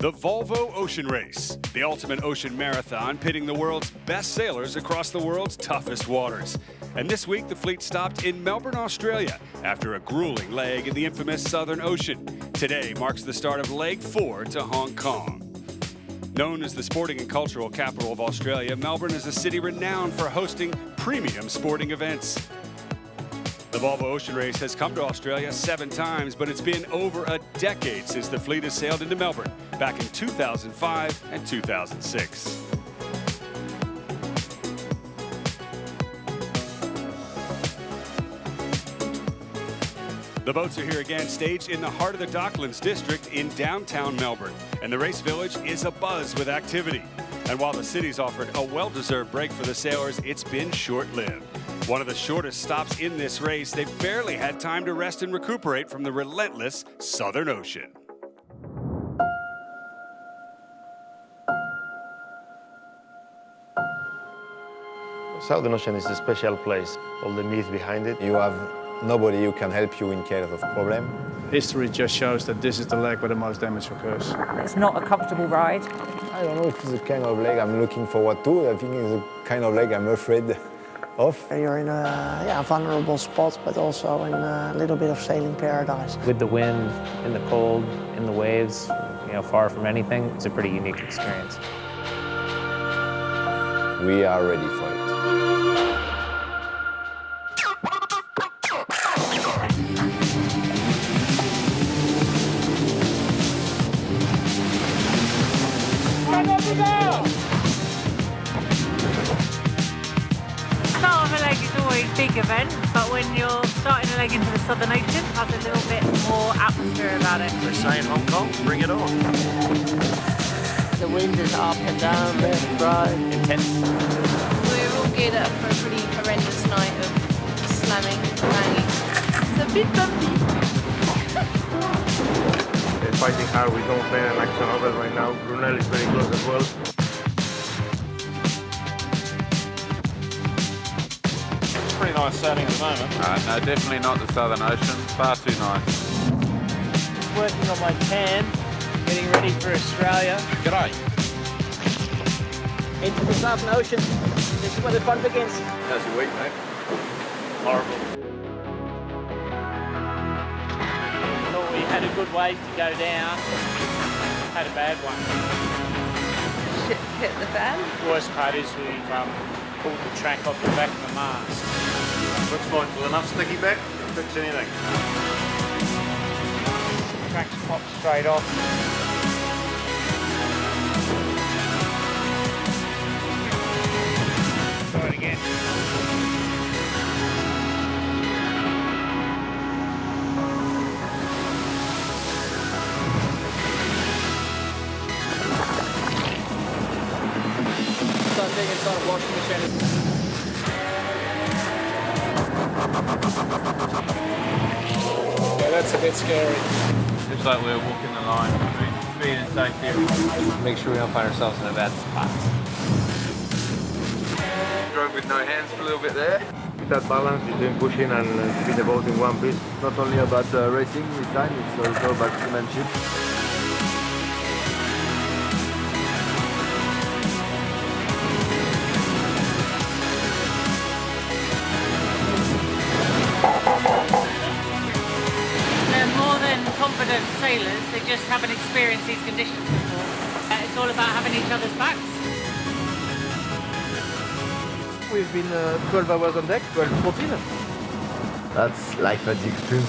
The Volvo Ocean Race, the ultimate ocean marathon pitting the world's best sailors across the world's toughest waters. And this week, the fleet stopped in Melbourne, Australia, after a grueling leg in the infamous Southern Ocean. Today marks the start of Leg 4 to Hong Kong. Known as the sporting and cultural capital of Australia, Melbourne is a city renowned for hosting premium sporting events. The Volvo Ocean Race has come to Australia 7 times, but it's been over a decade since the fleet has sailed into Melbourne, back in 2005 and 2006. The boats are here again, staged in the heart of the Docklands district in downtown Melbourne, and the race village is abuzz with activity. And while the city's offered a well-deserved break for the sailors, it's been short-lived. One of the shortest stops in this race, they've barely had time to rest and recuperate from the relentless Southern Ocean. Southern Ocean is a special place. All the myth behind it. You have nobody who can help you in case of problem. History just shows that this is the leg where the most damage occurs. It's not a comfortable ride. I don't know if it's the kind of leg I'm looking forward to. I think it's the kind of leg I'm afraid of. You're in a vulnerable spot, but also in a little bit of sailing paradise. With the wind, in the cold, in the waves, far from anything, it's a pretty unique experience. We are ready for it. Start of a leg is always a big event, but when you're starting a leg into the Southern Ocean, it has a little bit more atmosphere about it. We're saying Hong Kong, bring it on. The wind is up and down, left, right. Intense. We're all geared up for a pretty horrendous night of slamming, banging. It's a bit bumpy. They're fighting hard. We don't play an action over right now. Brunel is very close as well. Pretty nice sailing at the moment. No, definitely not the Southern Ocean. Far too nice. Just working on my tan, getting ready for Australia. G'day. Into the Southern Ocean. This is where the fun begins. How's your week, mate? Horrible. Thought we had a good wave to go down. Had a bad one. Shit hit the fan. The worst part is we've pulled the track off the back of the mast. Looks like with enough sticky back to fix anything. The track's popped straight off. Try it again. Start digging, start washing machine. Yeah, that's a bit scary. Looks like we're walking the line between speed and safety. Make sure we don't find ourselves in a bad spot. Drove with no hands for a little bit there. With that balance between pushing and keeping the boat in one piece. Not only about racing this time, it's also about seamanship. They're more than confident sailors, they just haven't experienced these conditions before. It's all about having each other's backs. We've been 12 hours on deck, 14. That's life at the extreme.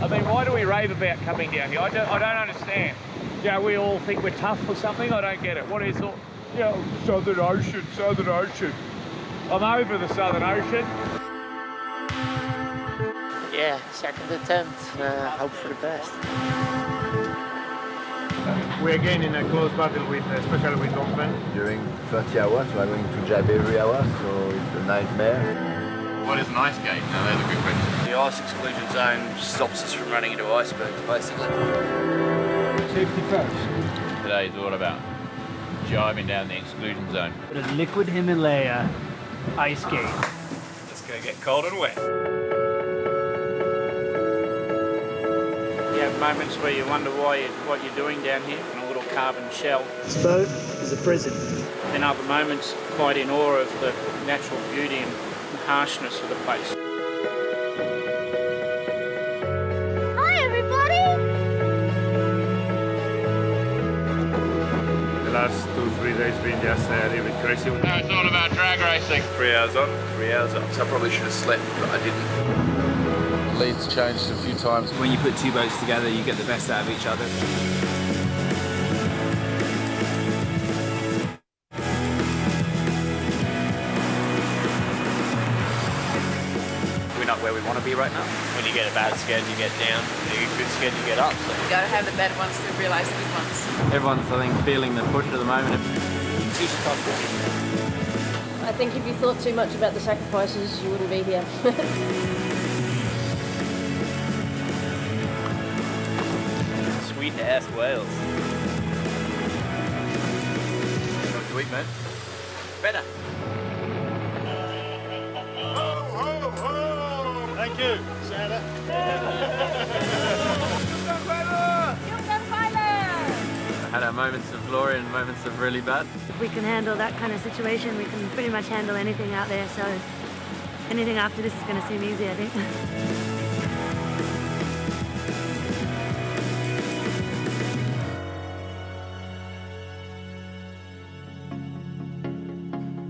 I mean, why do we rave about coming down here? I don't understand. Yeah, we all think we're tough or something. I don't get it. What is all? Southern Ocean, Southern Ocean. I'm over the Southern Ocean. Yeah, second attempt. Hope for the best. We're again in a close battle with, especially with Chapman. During 30 hours, we are going to jab every hour, so it's a nightmare. What is an ice gate? Now, that's a good question. The ice exclusion zone stops us from running into icebergs, basically. Safety first. Today is all about jiving down the exclusion zone. The liquid Himalaya ice skate. It's going to get cold and wet. moments where you wonder what you're doing down here in a little carbon shell. This boat is a prison. Then other moments, quite in awe of the natural beauty and harshness of the place. Hi, everybody! The last 2-3 days been just a little bit crazy. No, it's all about drag racing. 3 hours on, 3 hours off. So I probably should have slept, but I didn't. Leads changed a few times. When you put two boats together, you get the best out of each other. We're not where we want to be right now. When you get a bad sked, you get down. When you get a good sked, you get up. So. You gotta have the bad ones to realise the good ones. Everyone's, I think, feeling the push at the moment. It's tough. I think if you thought too much about the sacrifices, you wouldn't be here. Sweet ass whales. What to eat, mate? Better. Thank you, Santa. I had our moments of glory and moments of really bad. If we can handle that kind of situation, we can pretty much handle anything out there. So anything after this is going to seem easy, I think.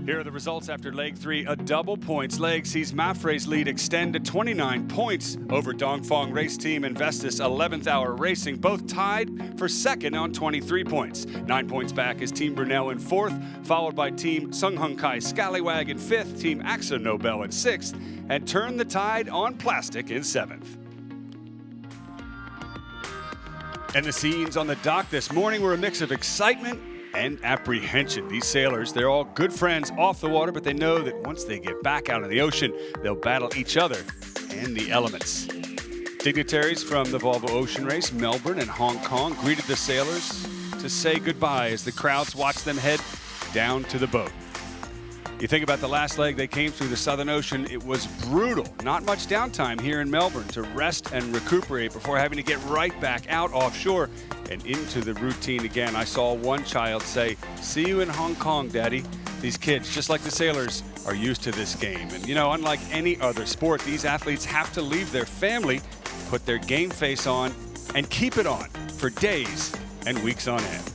Here are the results after leg 3. A double points leg sees Mafre's lead extend to 29 points over Dongfang race team and Vestas 11th Hour Racing, both tied for second on 23 points. 9 points back is Team Brunel in 4th, followed by Team Sunghung Kai Scallywag in 5th, Team AXA Nobel in 6th, and Turn the Tide on Plastic in 7th. And the scenes on the dock this morning were a mix of excitement and apprehension. These sailors, they're all good friends off the water, but they know that once they get back out in the ocean, they'll battle each other and the elements. Dignitaries from the Volvo Ocean Race, Melbourne and Hong Kong greeted the sailors to say goodbye as the crowds watched them head down to the boat. You think about the last leg they came through the Southern Ocean, it was brutal. Not much downtime here in Melbourne to rest and recuperate before having to get right back out offshore and into the routine again. I saw one child say, "See you in Hong Kong, Daddy." These kids, just like the sailors, are used to this game. And you know, unlike any other sport, these athletes have to leave their family, put their game face on, and keep it on for days and weeks on end.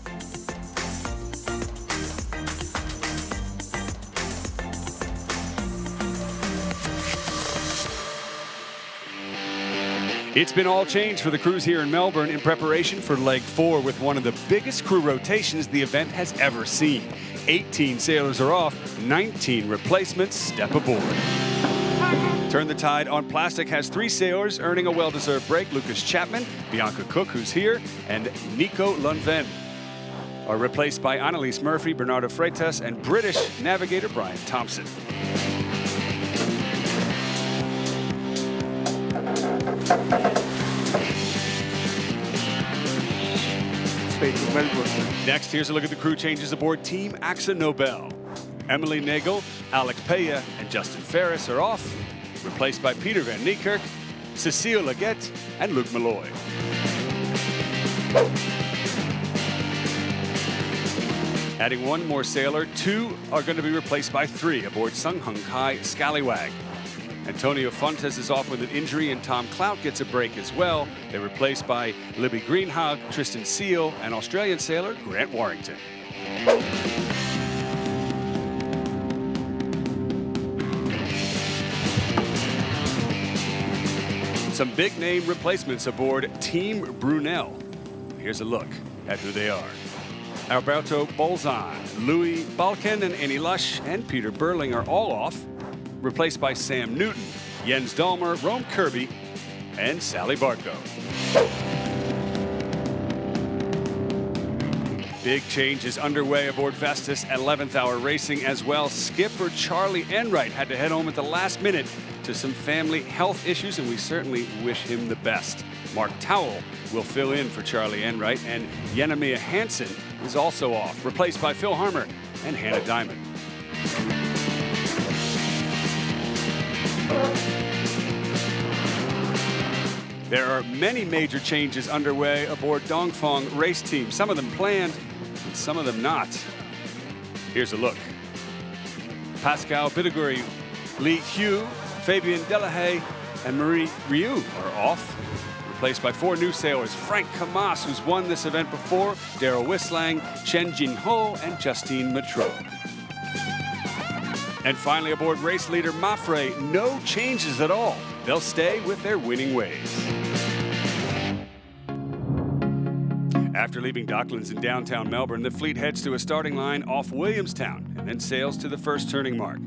It's been all changed for the crews here in Melbourne in preparation for leg 4 with one of the biggest crew rotations the event has ever seen. 18 sailors are off, 19 replacements step aboard. Turn the Tide on Plastic has 3 sailors earning a well-deserved break. Lucas Chapman, Bianca Cook, who's here, and Nico Lundven are replaced by Annalise Murphy, Bernardo Freitas, and British navigator Brian Thompson. Next, here's a look at the crew changes aboard Team AXA Nobel. Emily Nagel, Alec Peya, and Justin Ferris are off, replaced by Peter van Niekerk, Cecile Leggett, and Luke Malloy. Adding one more sailor, 2 are going to be replaced by 3 aboard Sunghung Kai Scallywag. Antonio Fontes is off with an injury, and Tom Clout gets a break as well. They're replaced by Libby Greenhag, Tristan Seal, and Australian sailor Grant Warrington. Some big-name replacements aboard Team Brunel. Here's a look at who they are. Alberto Bolzan, Louis Balken, and Annie Lush, and Peter Burling are all off, replaced by Sam Newton, Jens Dahmer, Rome Kirby, and Sally Bartko. Big change is underway aboard Vestas 11th Hour Racing as well. Skipper Charlie Enright had to head home at the last minute to some family health issues, and we certainly wish him the best. Mark Towell will fill in for Charlie Enright, and Yenemia Hansen is also off, replaced by Phil Harmer and Hannah Diamond. There are many major changes underway aboard Dongfeng race team. Some of them planned, and some of them not. Here's a look. Pascal Bitteguri, Li Hu, Fabien Delahaye, and Marie Rioux are off, replaced by 4 new sailors: Frank Camas, who's won this event before, Daryl Wislang, Chen Jinho, and Justine Matreau. And finally, aboard race leader Mafre, no changes at all. They'll stay with their winning ways. After leaving Docklands in downtown Melbourne, the fleet heads to a starting line off Williamstown and then sails to the first turning mark.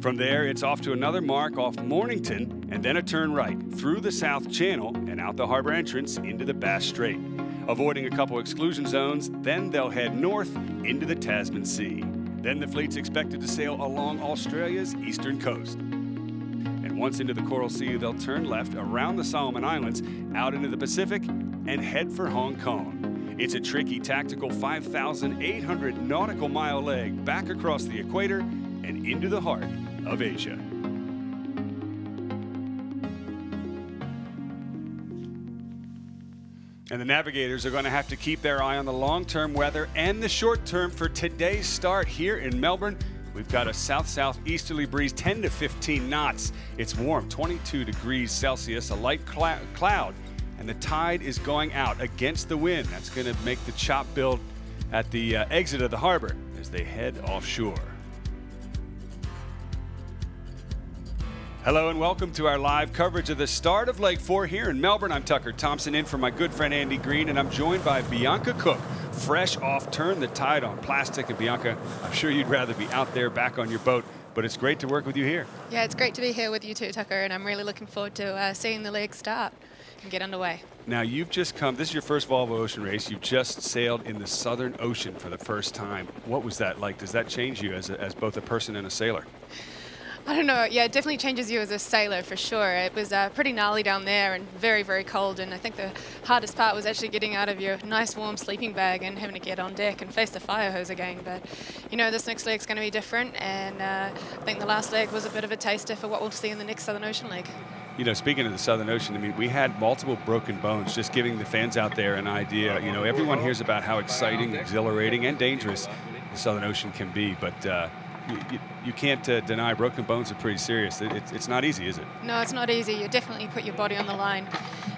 From there, it's off to another mark off Mornington and then a turn right through the South Channel and out the harbor entrance into the Bass Strait. Avoiding a couple exclusion zones, then they'll head north into the Tasman Sea. Then the fleet's expected to sail along Australia's eastern coast. And once into the Coral Sea, they'll turn left around the Solomon Islands, out into the Pacific, and head for Hong Kong. It's a tricky, tactical 5,800 nautical mile leg back across the equator and into the heart of Asia. And the navigators are going to have to keep their eye on the long-term weather and the short-term for today's start here in Melbourne. We've got a south-southeasterly breeze, 10 to 15 knots. It's warm, 22 degrees Celsius, a light cloud, and the tide is going out against the wind. That's going to make the chop build at the exit of the harbor as they head offshore. Hello and welcome to our live coverage of the start of Leg 4 here in Melbourne. I'm Tucker Thompson in for my good friend Andy Green, and I'm joined by Bianca Cook, fresh off Turn the Tide on Plastic. And Bianca, I'm sure you'd rather be out there back on your boat, but it's great to work with you here. Yeah, it's great to be here with you too, Tucker, and I'm really looking forward to seeing the leg start and get underway. Now, you've just come, this is your first Volvo Ocean race. You've just sailed in the Southern Ocean for the first time. What was that like? Does that change you as both a person and a sailor? I don't know. Yeah, it definitely changes you as a sailor for sure. It was pretty gnarly down there and very, very cold. And I think the hardest part was actually getting out of your nice warm sleeping bag and having to get on deck and face the fire hose again. But, you know, this next leg's going to be different. And I think the last leg was a bit of a taster for what we'll see in the next Southern Ocean leg. You know, speaking of the Southern Ocean, I mean, we had multiple broken bones, just giving the fans out there an idea. You know, everyone hears about how exciting, exhilarating, and dangerous the Southern Ocean can be. But you can't deny broken bones are pretty serious. It's not easy, is it? No, it's not easy. You definitely put your body on the line.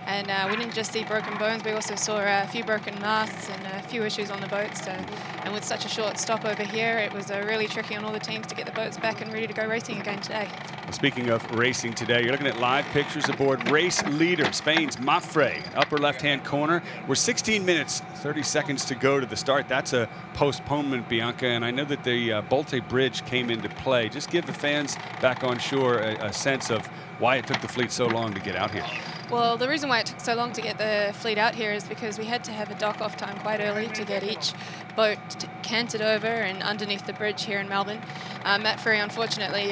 And we didn't just see broken bones, we also saw a few broken masts and a few issues on the boats. And with such a short stop over here, it was really tricky on all the teams to get the boats back and ready to go racing again today. Well, speaking of racing today, you're looking at live pictures aboard race leader, Spain's Mafre, upper left-hand corner. We're 16 minutes, 30 seconds to go to the start. That's a postponement, Bianca, and I know that the Bolte Bridge came into play. Just give the fans back on shore a sense of why it took the fleet so long to get out here. Well, the reason why it took so long to get the fleet out here is because we had to have a dock-off time quite early to get each boat canted over and underneath the bridge here in Melbourne. Matt Ferry, unfortunately,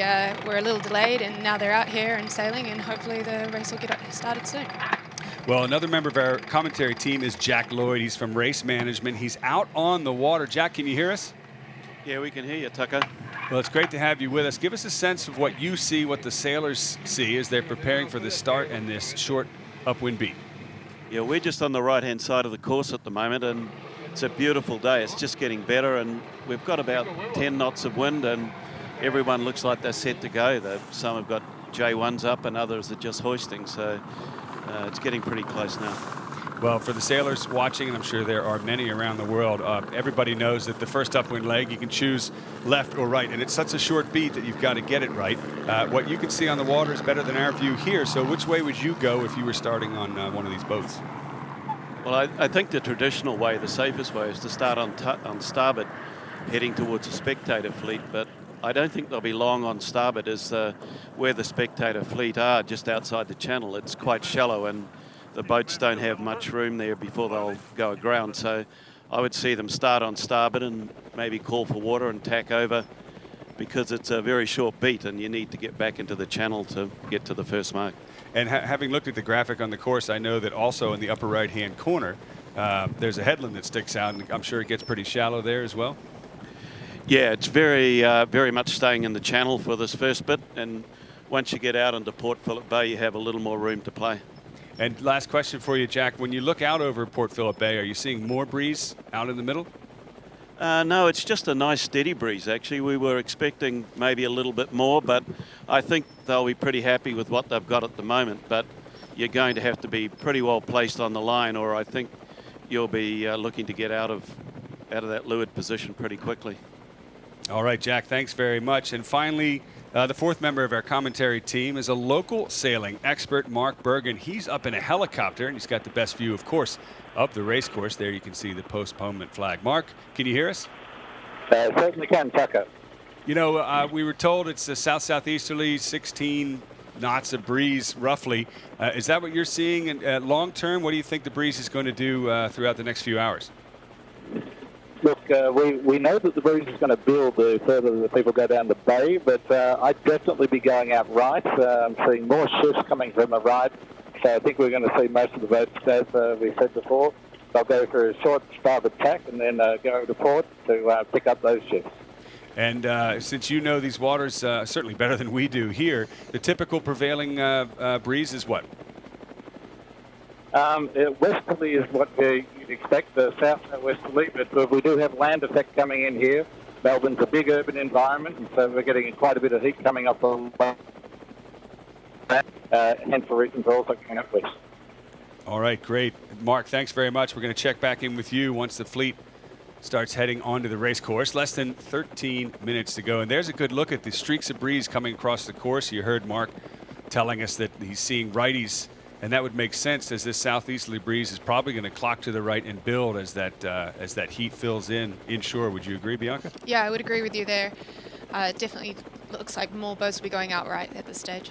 were a little delayed, and now they're out here and sailing, and hopefully the race will get started soon. Well, another member of our commentary team is Jack Lloyd. He's from Race Management. He's out on the water. Jack, can you hear us? Yeah, we can hear you, Tucker. Well, it's great to have you with us. Give us a sense of what you see, what the sailors see as they're preparing for this start and this short upwind beat. Yeah, we're just on the right-hand side of the course at the moment, and it's a beautiful day. It's just getting better, and we've got about 10 knots of wind, and everyone looks like they're set to go. Some have got J1s up, and others are just hoisting, so it's getting pretty close now. Well, for the sailors watching, and I'm sure there are many around the world, everybody knows that the first upwind leg, you can choose left or right, and it's such a short beat that you've got to get it right. What you can see on the water is better than our view here, so which way would you go if you were starting on one of these boats? Well, I think the traditional way, the safest way, is to start on starboard, heading towards a spectator fleet, but I don't think they'll be long on starboard as where the spectator fleet are, just outside the channel. It's quite shallow, and the boats don't have much room there before they'll go aground. So I would see them start on starboard and maybe call for water and tack over, because it's a very short beat and you need to get back into the channel to get to the first mark. And having looked at the graphic on the course, I know that also in the upper right-hand corner, there's a headland that sticks out, and I'm sure it gets pretty shallow there as well. Yeah, it's very, very much staying in the channel for this first bit, and once you get out into Port Phillip Bay, you have a little more room to play. And last question for you, Jack. When you look out over Port Phillip Bay, are you seeing more breeze out in the middle? No, it's just a nice steady breeze, actually. We were expecting maybe a little bit more, but I think they'll be pretty happy with what they've got at the moment. But you're going to have to be pretty well placed on the line, or I think you'll be looking to get out of that leeward position pretty quickly. All right, Jack, thanks very much. And finally, the fourth member of our commentary team is a local sailing expert, Mark Bergen. He's up in a helicopter, and he's got the best view, of course, of the race course. There you can see the postponement flag. Mark, can you hear us? Certainly can, Tucker. You know, we were told it's a south-southeasterly, 16 knots of breeze, roughly. Is that what you're seeing? And long term, what do you think the breeze is going to do throughout the next few hours? Look, we know that the breeze is going to build the further the people go down the bay, but I'd definitely be going out right. I'm seeing more shifts coming from the right, so I think we're going to see most of the boats, as we said before. They'll go for a short starboard tack and then go over to port to pick up those shifts. And since you know these waters certainly better than we do here, the typical prevailing breeze is what? Westerly is what you'd expect, south westerly, but we do have land effect coming in here. Melbourne's a big urban environment, and so we're getting quite a bit of heat coming up on that. Hence the reason for also coming up west. All right, great. Mark, thanks very much. We're going to check back in with you once the fleet starts heading onto the race course. Less than 13 minutes to go. And there's a good look at the streaks of breeze coming across the course. You heard Mark telling us that he's seeing righties, and that would make sense as this southeasterly breeze is probably going to clock to the right and build as that heat fills in inshore. Would you agree, Bianca? Yeah, I would agree with you there. It definitely looks like more boats will be going out right at this stage.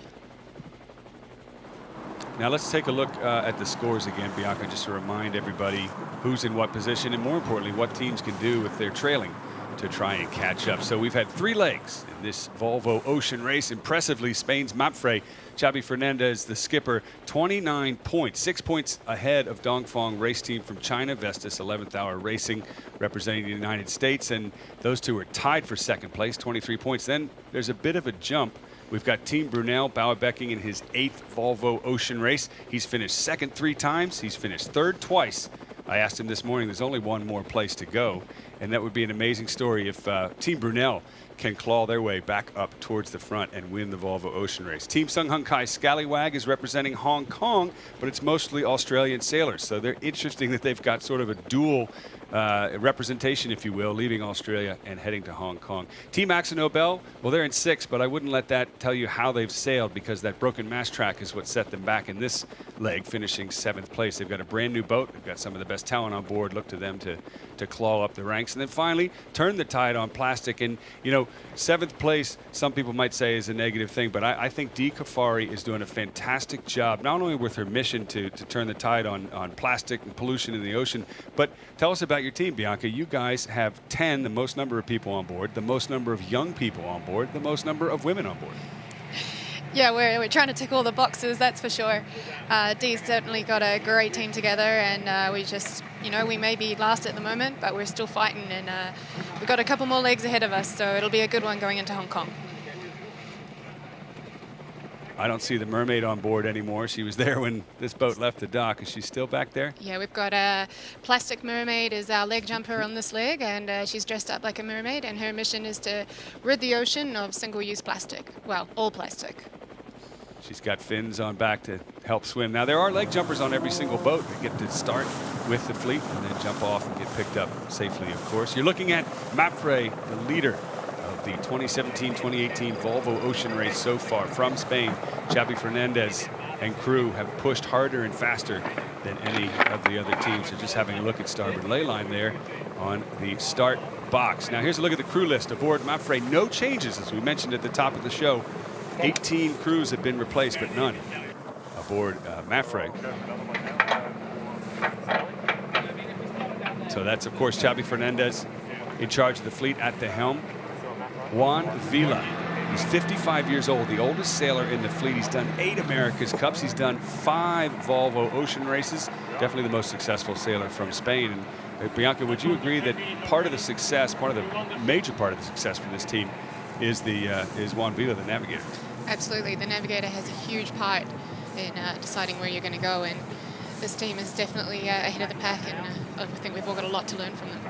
Now let's take a look at the scores again, Bianca, just to remind everybody who's in what position and, more importantly, what teams can do if they're trailing to try and catch up. So we've had 3 legs in this Volvo Ocean race. Impressively, Spain's Mapfre, Xavi Fernandez, the skipper, 29 points, 6 points ahead of Dongfeng race team from China, Vestas 11th Hour Racing, representing the United States. And those two are tied for second place, 23 points. Then there's a bit of a jump. We've got Team Brunel, Bauerbecking in his 8th Volvo Ocean race. He's finished second 3 times. He's finished third twice. I asked him this morning, there's only one more place to go. And that would be an amazing story if Team Brunel can claw their way back up towards the front and win the Volvo Ocean race. Team Sung Hung Kai Scallywag is representing Hong Kong, but it's mostly Australian sailors. So they're interesting that they've got sort of a dual representation, if you will, leaving Australia and heading to Hong Kong. Team Axel Nobel, well, they're in 6th, but I wouldn't let that tell you how they've sailed, because that broken mast track is what set them back in this leg, finishing 7th place. They've got a brand new boat. They've got some of the best talent on board. Look to them to claw up the ranks. And then finally, turn the tide on plastic. And, you know, 7th place, some people might say is a negative thing, but I think Dee Kafari is doing a fantastic job, not only with her mission to turn the tide on plastic and pollution in the ocean, but tell us about your team, Bianca. You guys have 10, the most number of people on board, the most number of young people on board, the most number of women on board. Yeah, we're trying to tick all the boxes, that's for sure. Dee's certainly got a great team together, and we just, you know, we may be last at the moment, but we're still fighting, and we've got a couple more legs ahead of us, so it'll be a good one going into Hong Kong. I don't see the mermaid on board anymore. She was there when this boat left the dock. Is she still back there? Yeah, we've got a plastic mermaid as our leg jumper on this leg, and she's dressed up like a mermaid, and her mission is to rid the ocean of single-use plastic. Well, all plastic. She's got fins on back to help swim. Now, there are leg jumpers on every single boat. They get to start with the fleet and then jump off and get picked up safely, of course. You're looking at Mapfre, the leader of the 2017-2018 Volvo Ocean race so far from Spain. Xavi Fernandez and crew have pushed harder and faster than any of the other teams. So just having a look at starboard ley line there on the start box. Now, here's a look at the crew list aboard Mapfre. No changes, as we mentioned at the top of the show. 18 crews have been replaced, but none aboard Mapfre. So that's, of course, Xavi Fernandez in charge of the fleet at the helm. Juan Villa, he's 55 years old, the oldest sailor in the fleet. He's done 8 America's Cups. He's done 5 Volvo Ocean races. Definitely the most successful sailor from Spain. And Bianca, would you agree that part of the success, major part of the success for this team is Juan Villa, the navigator? Absolutely, the navigator has a huge part in deciding where you're going to go. And this team is definitely ahead of the pack, and I think we've all got a lot to learn from them.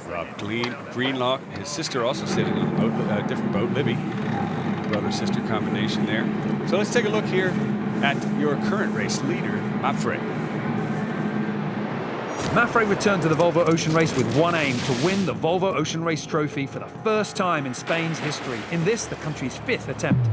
Rob Greenlock, his sister also sitting on a boat, different boat, Libby. Brother-sister combination there. So let's take a look here at your current race leader, Mapfre. Mapfre returned to the Volvo Ocean Race with one aim: to win the Volvo Ocean Race trophy for the first time in Spain's history. In this, the country's 5th attempt.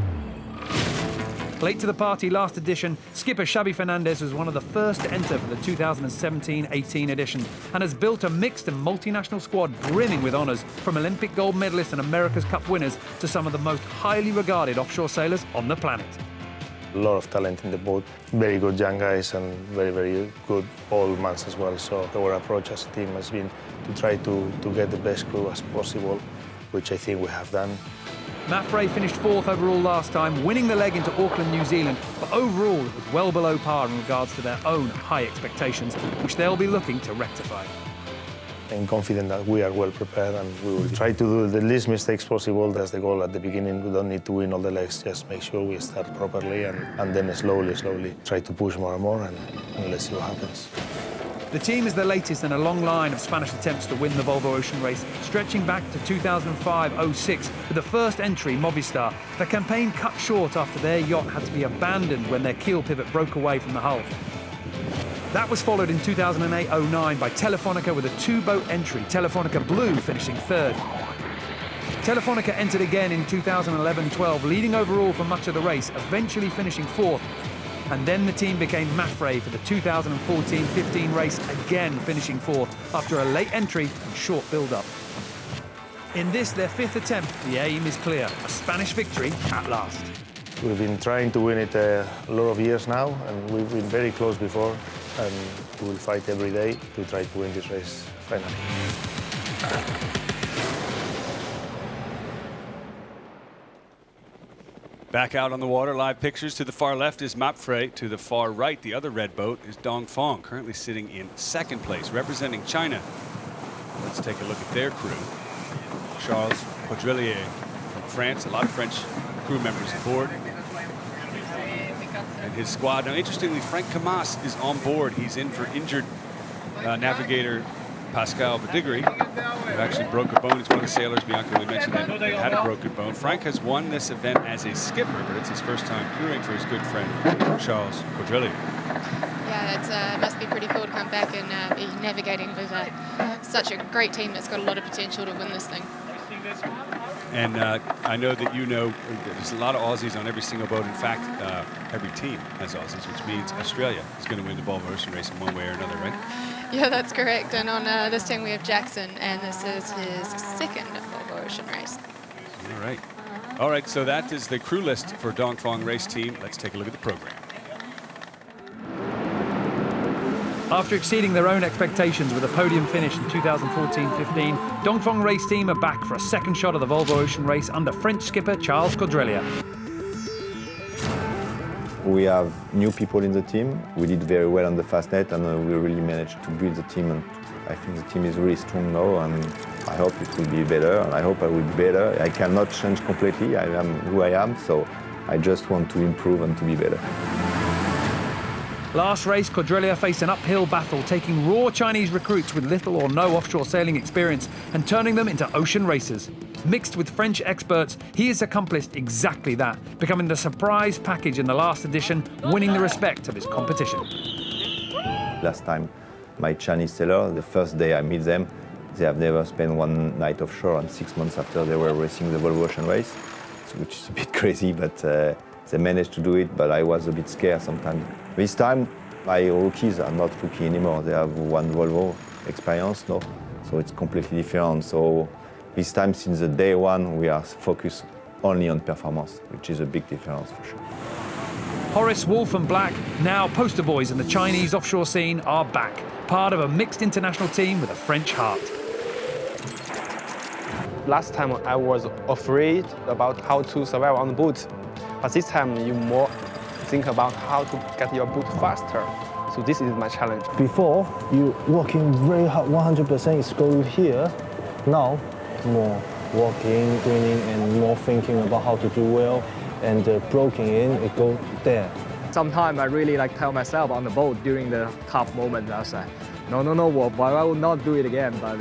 Late to the party last edition, skipper Xavi Fernandez was one of the first to enter for the 2017-18 edition and has built a mixed and multinational squad brimming with honours, from Olympic gold medalists and America's Cup winners to some of the most highly regarded offshore sailors on the planet. A lot of talent in the boat, very good young guys and very, very good old mans as well. So our approach as a team has been to try to get the best crew as possible, which I think we have done. Mapfre finished 4th overall last time, winning the leg into Auckland, New Zealand, but overall it was well below par in regards to their own high expectations, which they'll be looking to rectify. I'm confident that we are well prepared and we will try to do the least mistakes possible. That's the goal at the beginning. We don't need to win all the legs, just make sure we start properly and then slowly try to push more and more and let's see what happens. The team is the latest in a long line of Spanish attempts to win the Volvo Ocean Race, stretching back to 2005-06 with the first entry, Movistar. The campaign cut short after their yacht had to be abandoned when their keel pivot broke away from the hull. That was followed in 2008-09 by Telefonica with a 2-boat entry, Telefonica Blue finishing 3rd. Telefonica entered again in 2011-12, leading overall for much of the race, eventually finishing 4th. And then the team became Mapfre for the 2014-15 race, again finishing 4th after a late entry and short build-up. In this, their 5th attempt, the aim is clear: a Spanish victory at last. We've been trying to win it a lot of years now, and we've been very close before, and we will fight every day to try to win this race finally. Back out on the water, live pictures. To the far left is Mapfre. To the far right, the other red boat is Dongfang, currently sitting in 2nd place, representing China. Let's take a look at their crew. Charles Caudrelier from France, a lot of French crew members aboard. And his squad. Now, interestingly, Frank Camas is on board. He's in for injured navigator Pascal Badigri, who actually broke a bone. He's one of the sailors, Bianca, we mentioned, that had a broken bone. Frank has won this event as a skipper, but it's his first time crewing for his good friend, Charles Caudrelier. Yeah, it must be pretty cool to come back and be navigating with such a great team that's got a lot of potential to win this thing. And I know that you know there's a lot of Aussies on every single boat. In fact, every team has Aussies, which means Australia is going to win the Volvo Ocean Race in one way or another, right? Yeah, that's correct. And on this team we have Jackson, and this is his 2nd Volvo Ocean Race. All right. All right, so that is the crew list for Dongfang race team. Let's take a look at the program. After exceeding their own expectations with a podium finish in 2014-15, Dongfang race team are back for a 2nd shot of the Volvo Ocean Race under French skipper Charles Caudrelier. We have new people in the team. We did very well on the Fastnet, and we really managed to build the team. And I think the team is really strong now, and I hope it will be better, and I hope I will be better. I cannot change completely. I am who I am, so I just want to improve and to be better. Last race, Caudrelier faced an uphill battle, taking raw Chinese recruits with little or no offshore sailing experience and turning them into ocean racers. Mixed with French experts, he has accomplished exactly that, becoming the surprise package in the last edition, winning the respect of his competition. Last time, my Chinese sailor, the first day I meet them, they have never spent one night offshore, and 6 months after they were racing the Volvo Ocean Race, which is a bit crazy, but they managed to do it, but I was a bit scared sometimes. This time, my rookies are not rookie anymore. They have one Volvo experience now, so it's completely different. So this time, since the day one, we are focused only on performance, which is a big difference for sure. Horace, Wolf and Black, now poster boys in the Chinese offshore scene, are back, part of a mixed international team with a French heart. Last time I was afraid about how to survive on the boat, but this time you more think about how to get your boat faster. So this is my challenge. Before, you working very hard, 100% is go here. Now, more walking, training, and more thinking about how to do well, and broken in, it go there. sometimes I really like tell myself on the boat during the tough moments, I was like, no, I will not do it again. But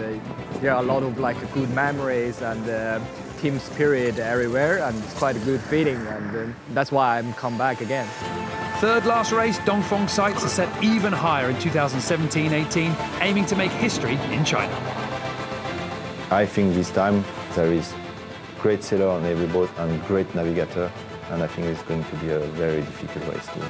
there are a lot of like good memories and team spirit everywhere, and it's quite a good feeling, and that's why I'm come back again. Third last race, Dongfeng's sights are set even higher in 2017-18, aiming to make history in China. I think this time there is great sailor on every boat and great navigator, and I think it's going to be a very difficult race to win.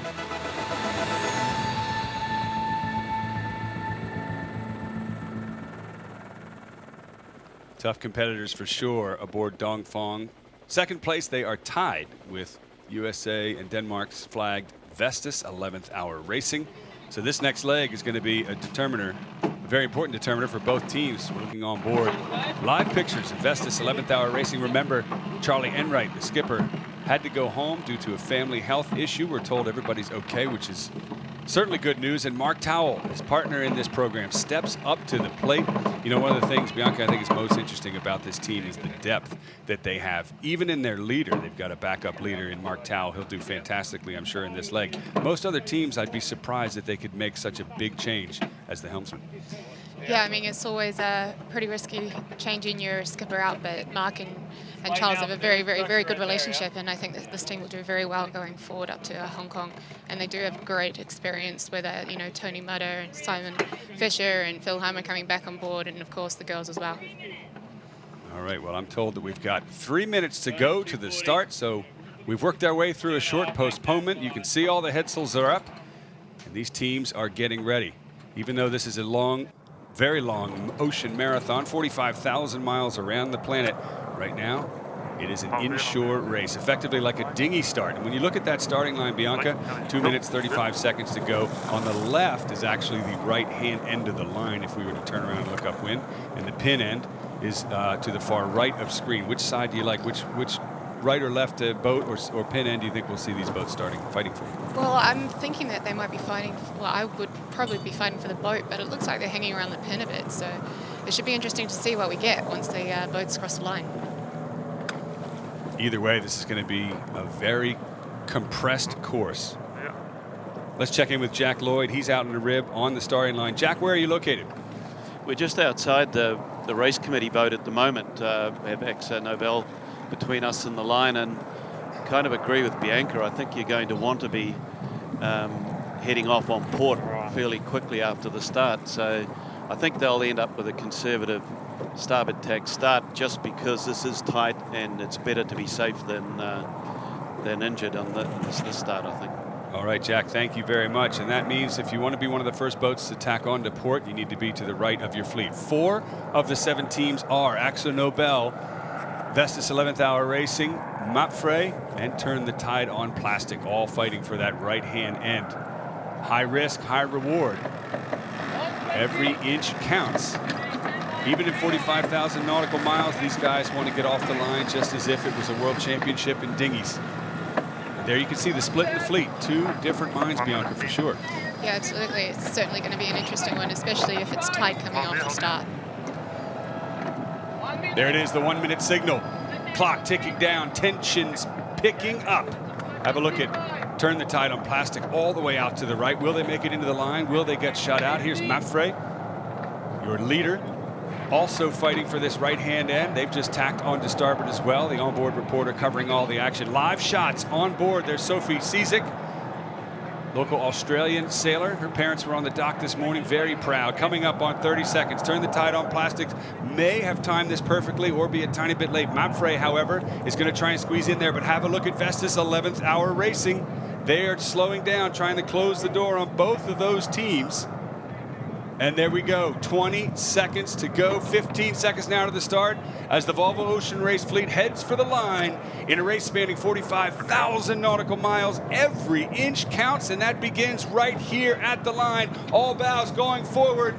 Tough competitors for sure aboard Dongfeng. Second place, they are tied with USA and Denmark's flagged Vestas 11th Hour Racing. So this next leg is going to be a determiner, a very important determiner for both teams. We're looking on board live pictures of Vestas 11th Hour Racing. Remember, Charlie Enright, the skipper, had to go home due to a family health issue. We're told everybody's okay, which is certainly good news. And Mark Towell, his partner in this program, steps up to the plate. You know, one of the things, Bianca, I think is most interesting about this team is the depth that they have. Even in their leader, they've got a backup leader in Mark Towell. He'll do fantastically, I'm sure, in this leg. Most other teams, I'd be surprised that they could make such a big change as the helmsman. Yeah, I mean, it's always pretty risky changing your skipper out, but Mark and Charles have a very good relationship, and I think that this team will do very well going forward up to Hong Kong. And they do have great experience with, you know, Tony Mutter and Simon Fisher and Phil Hammer coming back on board, and of course the girls as well. All right, well, I'm told that we've got 3 minutes to go to the start, so we've worked our way through a short postponement. You can see all the headsails are up, and these teams are getting ready. Even though this is a long, very long ocean marathon, 45,000 miles around the planet. Right now, it is an inshore race, effectively like a dinghy start. And when you look at that starting line, Bianca, 2 minutes, 35 seconds to go. On the left is actually the right-hand end of the line if we were to turn around and look upwind. And the pin end is to the far right of screen. Which side do you like? Which right or left boat or pin end do you think we'll see these boats fighting for? Well, I'm thinking that they might be fighting, well, I would probably be fighting for the boat, but it looks like they're hanging around the pin a bit, so it should be interesting to see what we get once the boats cross the line. Either way, this is going to be a very compressed course. Let's check in with Jack Lloyd. He's out in the rib on the starting line. Jack, where are you located? We're just outside the race committee boat at the moment. We have ex-Nobel between us and the line, and kind of agree with Bianca. I think you're going to want to be heading off on port fairly quickly after the start. So I think they'll end up with a conservative starboard tack start, just because this is tight and it's better to be safe than injured on this start, I think. All right, Jack, thank you very much. And that means if you want to be one of the first boats to tack on to port, you need to be to the right of your fleet. 4 of the 7 teams are AkzoNobel, Vestas 11th Hour Racing, Mapfre, and Turn the Tide on Plastic, all fighting for that right-hand end. High risk, high reward. Every inch counts. Even in 45,000 nautical miles, these guys want to get off the line just as if it was a world championship in dinghies. And there you can see the split in the fleet. 2 different minds, Bianca, for sure. Yeah, absolutely. It's certainly going to be an interesting one, especially if it's tight coming off the start. There it is, the 1-minute signal. Clock ticking down, tensions picking up. Have a look at Turn the Tide on Plastic all the way out to the right. Will they make it into the line? Will they get shut out? Here's Mapfre, your leader, also fighting for this right-hand end. They've just tacked onto starboard as well. The onboard reporter covering all the action. Live shots on board. There's Sophie Cizik, local Australian sailor. Her parents were on the dock this morning, very proud. Coming up on 30 seconds. Turn the Tide on Plastics may have timed this perfectly or be a tiny bit late. Mapfre, however, is going to try and squeeze in there, but have a look at Vestas 11th Hour Racing. They are slowing down, trying to close the door on both of those teams. And there we go, 20 seconds to go, 15 seconds now to the start as the Volvo Ocean Race fleet heads for the line in a race spanning 45,000 nautical miles. Every inch counts, and that begins right here at the line. All bows going forward.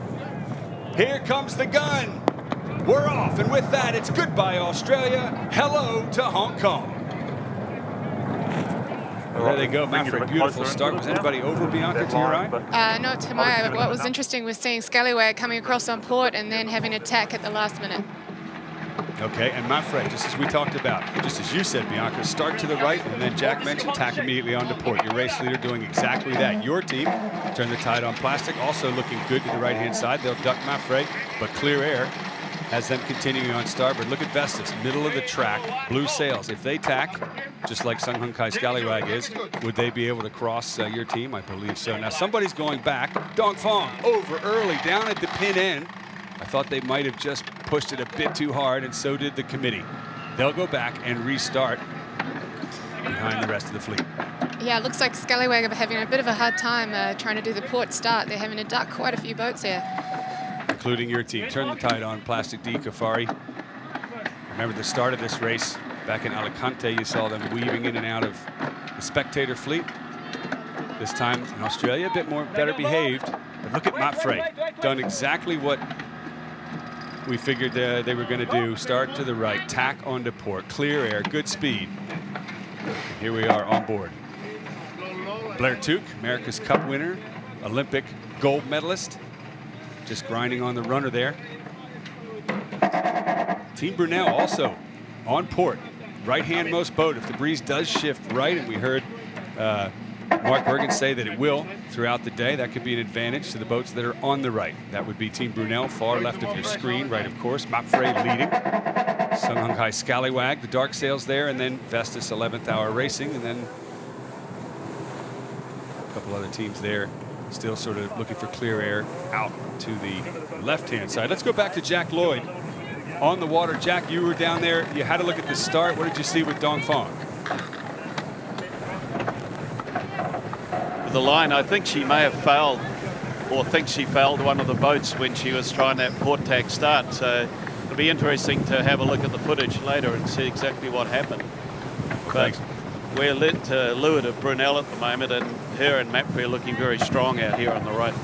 Here comes the gun. We're off, and with that, it's goodbye, Australia. Hello to Hong Kong. There they go, Mapfre, beautiful start. Was anybody over, Bianca, to your right? No, to my eye. What was interesting was seeing Scallywag coming across on port and then having an attack at the last minute. Okay, and Murphy, just as we talked about, just as you said, Bianca, start to the right, and then Jack mentioned tack immediately onto port. Your race leader doing exactly that. Your team, turn the tide on plastic, also looking good to the right-hand side. They'll duck Murphy, but clear air has them continuing on starboard. Look at Vestas, middle of the track, blue sails. If they tack, just like Sung Hung Kai Scallywag is, would they be able to cross your team? I believe so. Now somebody's going back. Dong Fong over early, down at the pin end. I thought they might have just pushed it a bit too hard, and so did the committee. They'll go back and restart behind the rest of the fleet. Yeah, it looks like Scallywag are having a bit of a hard time trying to do the port start. They're having to duck quite a few boats here. Including your team. Turn the tide on plastic D, Kafari. Remember the start of this race back in Alicante, you saw them weaving in and out of the spectator fleet. This time in Australia, a bit more better behaved. But look at Murphy, done exactly what we figured they were going to do. Start to the right, tack onto port, clear air, good speed. And here we are on board. Blair Tuke, America's Cup winner, Olympic gold medalist, just grinding on the runner there. Team Brunel also on port, right-hand most boat. If the breeze does shift right, and we heard Mark Bergen say that it will throughout the day, that could be an advantage to the boats that are on the right. That would be Team Brunel, far left of your screen, right of course. Mapfre leading. Sung Hung Kai Scallywag, the dark sails there, and then Vestas 11th Hour Racing, and then a couple other teams there still sort of looking for clear air out to the left-hand side. Let's go back to Jack Lloyd on the water. Jack, you were down there. You had a look at the start. What did you see with Dong Fong? The line, I think she may have failed, or thinks she failed one of the boats when she was trying that port tack start. So it'll be interesting to have a look at the footage later and see exactly what happened. But we're lured of Brunel at the moment, and her and Mapfre are looking very strong out here on the right.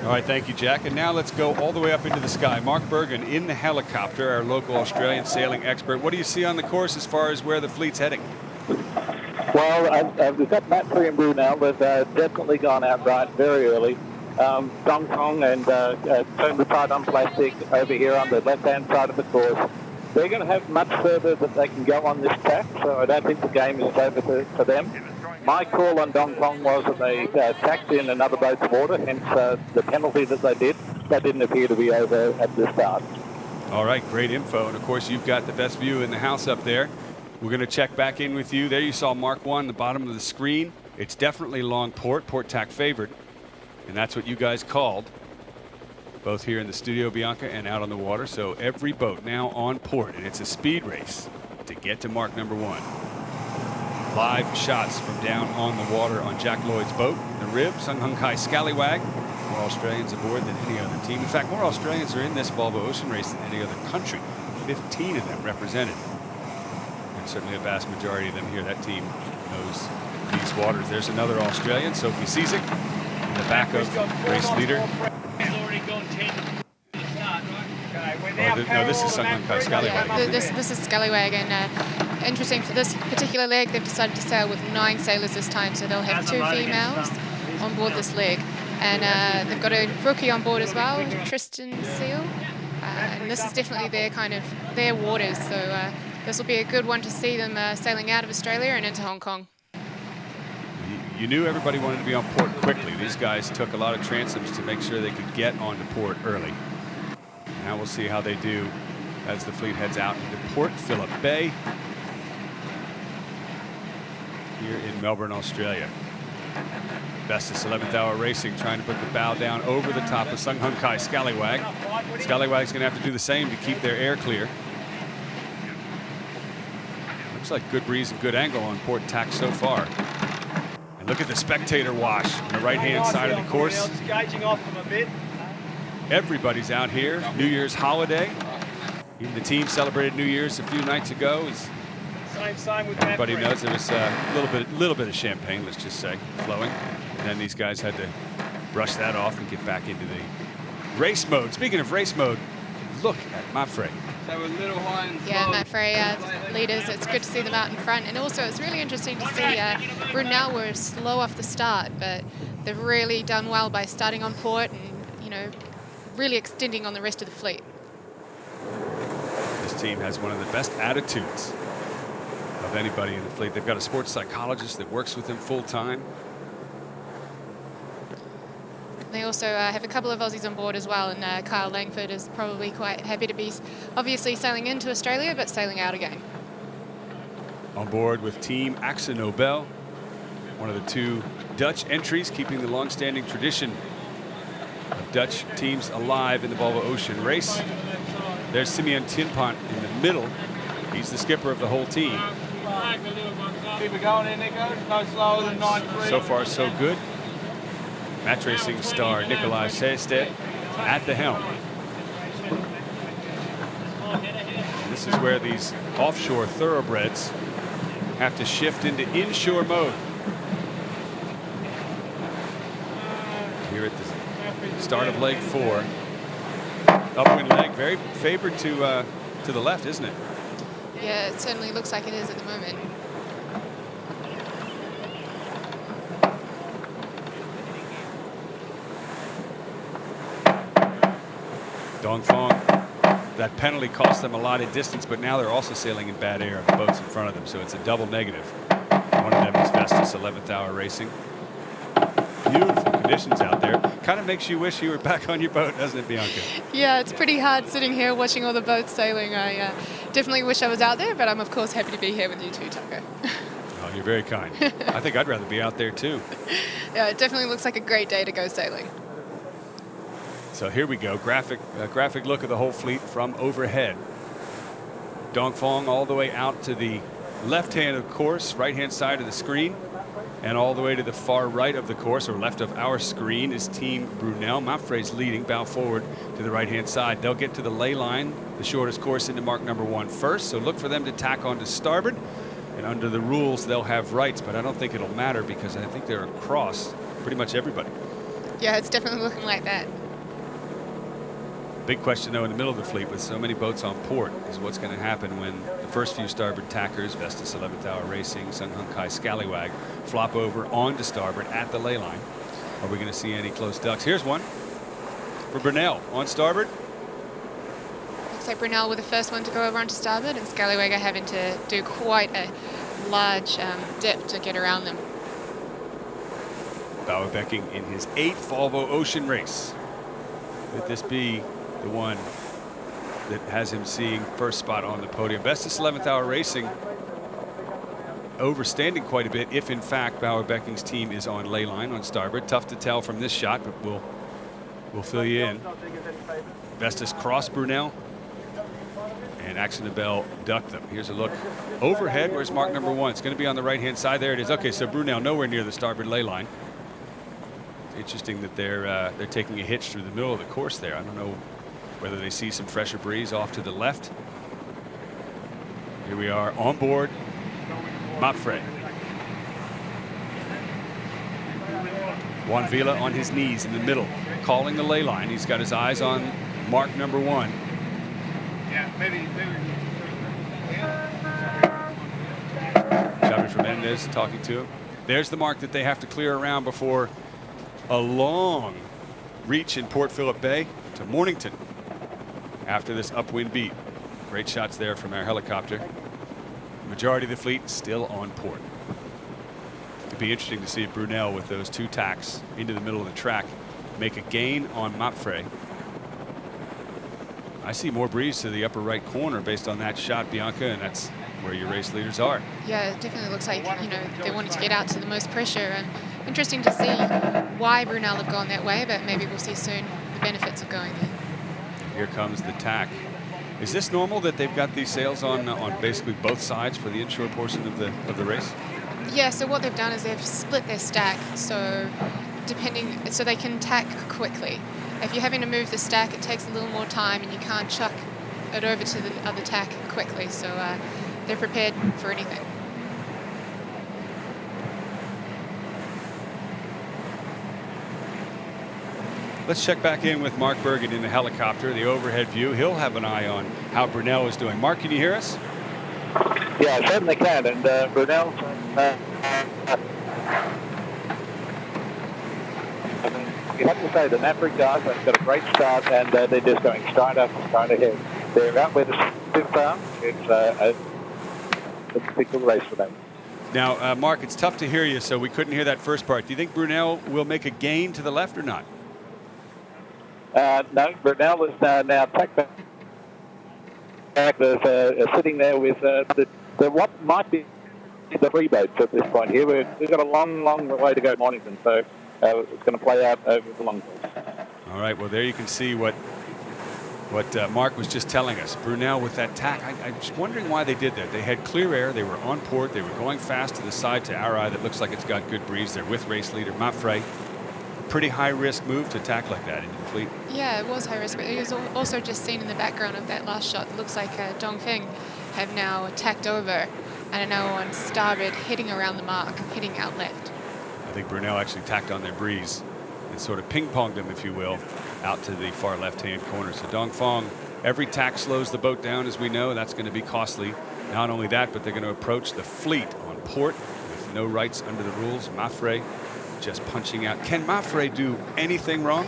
All right, thank you, Jack. And now let's go all the way up into the sky. Mark Bergen in the helicopter, our local Australian sailing expert. What do you see on the course as far as where the fleet's heading? Well, we've got Mapfre and Brunel. They've definitely gone out right very early. Dong Fong and Turn the Tide on Plastic over here on the left-hand side of the course. They're going to have much further that they can go on this track, so I don't think the game is over for them. My call on Dong Fong was that they tacked in another boat's water, hence the penalty that they did. That didn't appear to be over at the start. All right, great info. And of course, you've got the best view in the house up there. We're going to check back in with you. There you saw Mark 1, the bottom of the screen. It's definitely long port tack favored. And that's what you guys called, both here in the studio, Bianca, and out on the water. So every boat now on port, and it's a speed race to get to mark number 1. Live shots from down on the water on Jack Lloyd's boat, the Rib, Sung Hung Kai Scallywag. More Australians aboard than any other team. In fact, more Australians are in this Volvo Ocean Race than any other country. 15 of them represented. And certainly a vast majority of them here. That team knows these waters. There's another Australian, Sophie Cizik, in the back of race leader. No, this is Sung Hung Kai Scallywag. Yeah, this is Scallywag, and interesting for this particular leg, they've decided to sail with 9 sailors this time, so they'll have 2 females on board this leg. And they've got a rookie on board as well, Tristan Seal. And this is definitely their waters, so this will be a good one to see them sailing out of Australia and into Hong Kong. You knew everybody wanted to be on port quickly. These guys took a lot of transoms to make sure they could get onto port early. Now we'll see how they do as the fleet heads out into Port Phillip Bay here in Melbourne, Australia. Vestas 11th Hour Racing trying to put the bow down over the top of Sung Hung Kai Scallywag. Scallywag's going to have to do the same to keep their air clear. Looks like good breeze and good angle on port tack so far. And look at the spectator wash on the right-hand side of the course. Gauging off them a bit. Everybody's out here. New Year's holiday. Even the team celebrated New Year's a few nights ago. Same with everybody knows there was a little bit of champagne, let's just say, flowing. And then these guys had to brush that off and get back into the race mode. Speaking of race mode, look at Mapfre. So we're a little high and slow. Yeah, Mapfre leaders. It's good to see them out in front. And also, it's really interesting to see Brunel were slow off the start, but they've really done well by starting on port and, really extending on the rest of the fleet. team has one of the best attitudes of anybody in the fleet. They've got a sports psychologist that works with them full time. They also have a couple of Aussies on board as well, and Kyle Langford is probably quite happy to be obviously sailing into Australia, but sailing out again. On board with Team AXA Nobel, one of the two Dutch entries, keeping the long-standing tradition of Dutch teams alive in the Volvo Ocean Race. There's Simeon Tinpont in the middle. He's the skipper of the whole team. Keep it going in, Nico. No slower than 93. So far, so good. Match racing star Nikolai Seestedt at the helm. And this is where these offshore thoroughbreds have to shift into inshore mode. Here at the start of leg 4. Upwind leg, very favored to the left, isn't it? Yeah, it certainly looks like it is at the moment. Dongfang, that penalty cost them a lot of distance, but now they're also sailing in bad air on the boats in front of them, so it's a double negative. One of them is Vestas 11th Hour Racing. Beautiful conditions out there. Kind of makes you wish you were back on your boat, doesn't it, Bianca? Yeah, it's pretty hard sitting here watching all the boats sailing. I definitely wish I was out there, but I'm of course happy to be here with you too, Tucker. Oh, you're very kind. I think I'd rather be out there too. Yeah, it definitely looks like a great day to go sailing. So here we go, graphic look of the whole fleet from overhead. Dongfang all the way out to the left hand of the course, right hand side of the screen, and all the way to the far right of the course, or left of our screen, is Team Brunel. Mapfre's leading, bow forward to the right hand side. They'll get to the ley line, the shortest course into mark number 1 first, so look for them to tack on to starboard. And under the rules, they'll have rights, but I don't think it'll matter because I think they're across pretty much everybody. Yeah, it's definitely looking like that. Big question, though, in the middle of the fleet with so many boats on port is what's going to happen when the first few starboard tackers, Vestas 11th Hour Racing, Sun Hung Kai Scallywag, flop over onto starboard at the ley line. Are we going to see any close ducks? Here's one for Brunel on starboard. Looks like Brunel were the first one to go over onto starboard, and Scallywag are having to do quite a large dip to get around them. Bauerbecking in his 8th Volvo Ocean Race. Could this be the one that has him seeing first spot on the podium? Vestas 11th Hour Racing overstanding quite a bit if in fact Bauerbecking's team is on ley line on starboard. Tough to tell from this shot, but we'll fill you in. Vestas crossed Brunel and AXA Nobel ducked them. Here's a look overhead. Where's mark number 1? It's going to be on the right hand side. There it is. Okay, so Brunel nowhere near the starboard ley line. It's interesting that they're taking a hitch through the middle of the course there. I don't know whether they see some fresher breeze off to the left. Here we are on board Mapfre. Juan Villa on his knees in the middle, calling the ley line. He's got his eyes on mark number 1. Yeah, maybe. Xavier Fernandez talking to him. There's the mark that they have to clear around before a long reach in Port Phillip Bay to Mornington after this upwind beat. Great shots there from our helicopter. The majority of the fleet still on port. It'd be interesting to see if Brunel, with those 2 tacks into the middle of the track, make a gain on Mapfre. I see more breeze to the upper right corner based on that shot, Bianca, and that's where your race leaders are. Yeah, it definitely looks like, you know, they wanted to get out to the most pressure, and interesting to see why Brunel have gone that way, but maybe we'll see soon the benefits of going there. Here comes the tack. Is this normal that they've got these sails on basically both sides for the inshore portion of the race? Yeah, so what they've done is they've split their stack, so they can tack quickly. If you're having to move the stack, it takes a little more time and you can't chuck it over to the other tack quickly, so they're prepared for anything. Let's check back in with Mark Bergen in the helicopter, the overhead view. He'll have an eye on how Brunel is doing. Mark, can you hear us? Yeah, I certainly can. And Brunel, you have to say the Maverick guys have got a great start, and they're just going straight up and straight ahead. They're out where the too far. It's a big race for them. Now, Mark, it's tough to hear you, so we couldn't hear that first part. Do you think Brunel will make a gain to the left or not? No, Brunel is now tacked back. Sitting there with the what might be the three boats at this point here. We've got a long way to go to Mornington, so it's going to play out over the long course. All right, well, there you can see what Mark was just telling us. Brunel with that tack. I'm just wondering why they did that. They had clear air. They were on port. They were going fast to the side to our eye that looks like it's got good breeze. They're with race leader Mafre. Pretty high-risk move to tack like that into the fleet. Yeah, it was high risk, but it was also just seen in the background of that last shot. It looks like Dongfeng have now tacked over and are now on starboard, heading around the mark, heading out left. I think Brunel actually tacked on their breeze and sort of ping-ponged them, if you will, out to the far left-hand corner. So Dongfeng, every tack slows the boat down, as we know. That's going to be costly. Not only that, but they're going to approach the fleet on port with no rights under the rules. Mafre just punching out. Can Mafre do anything wrong?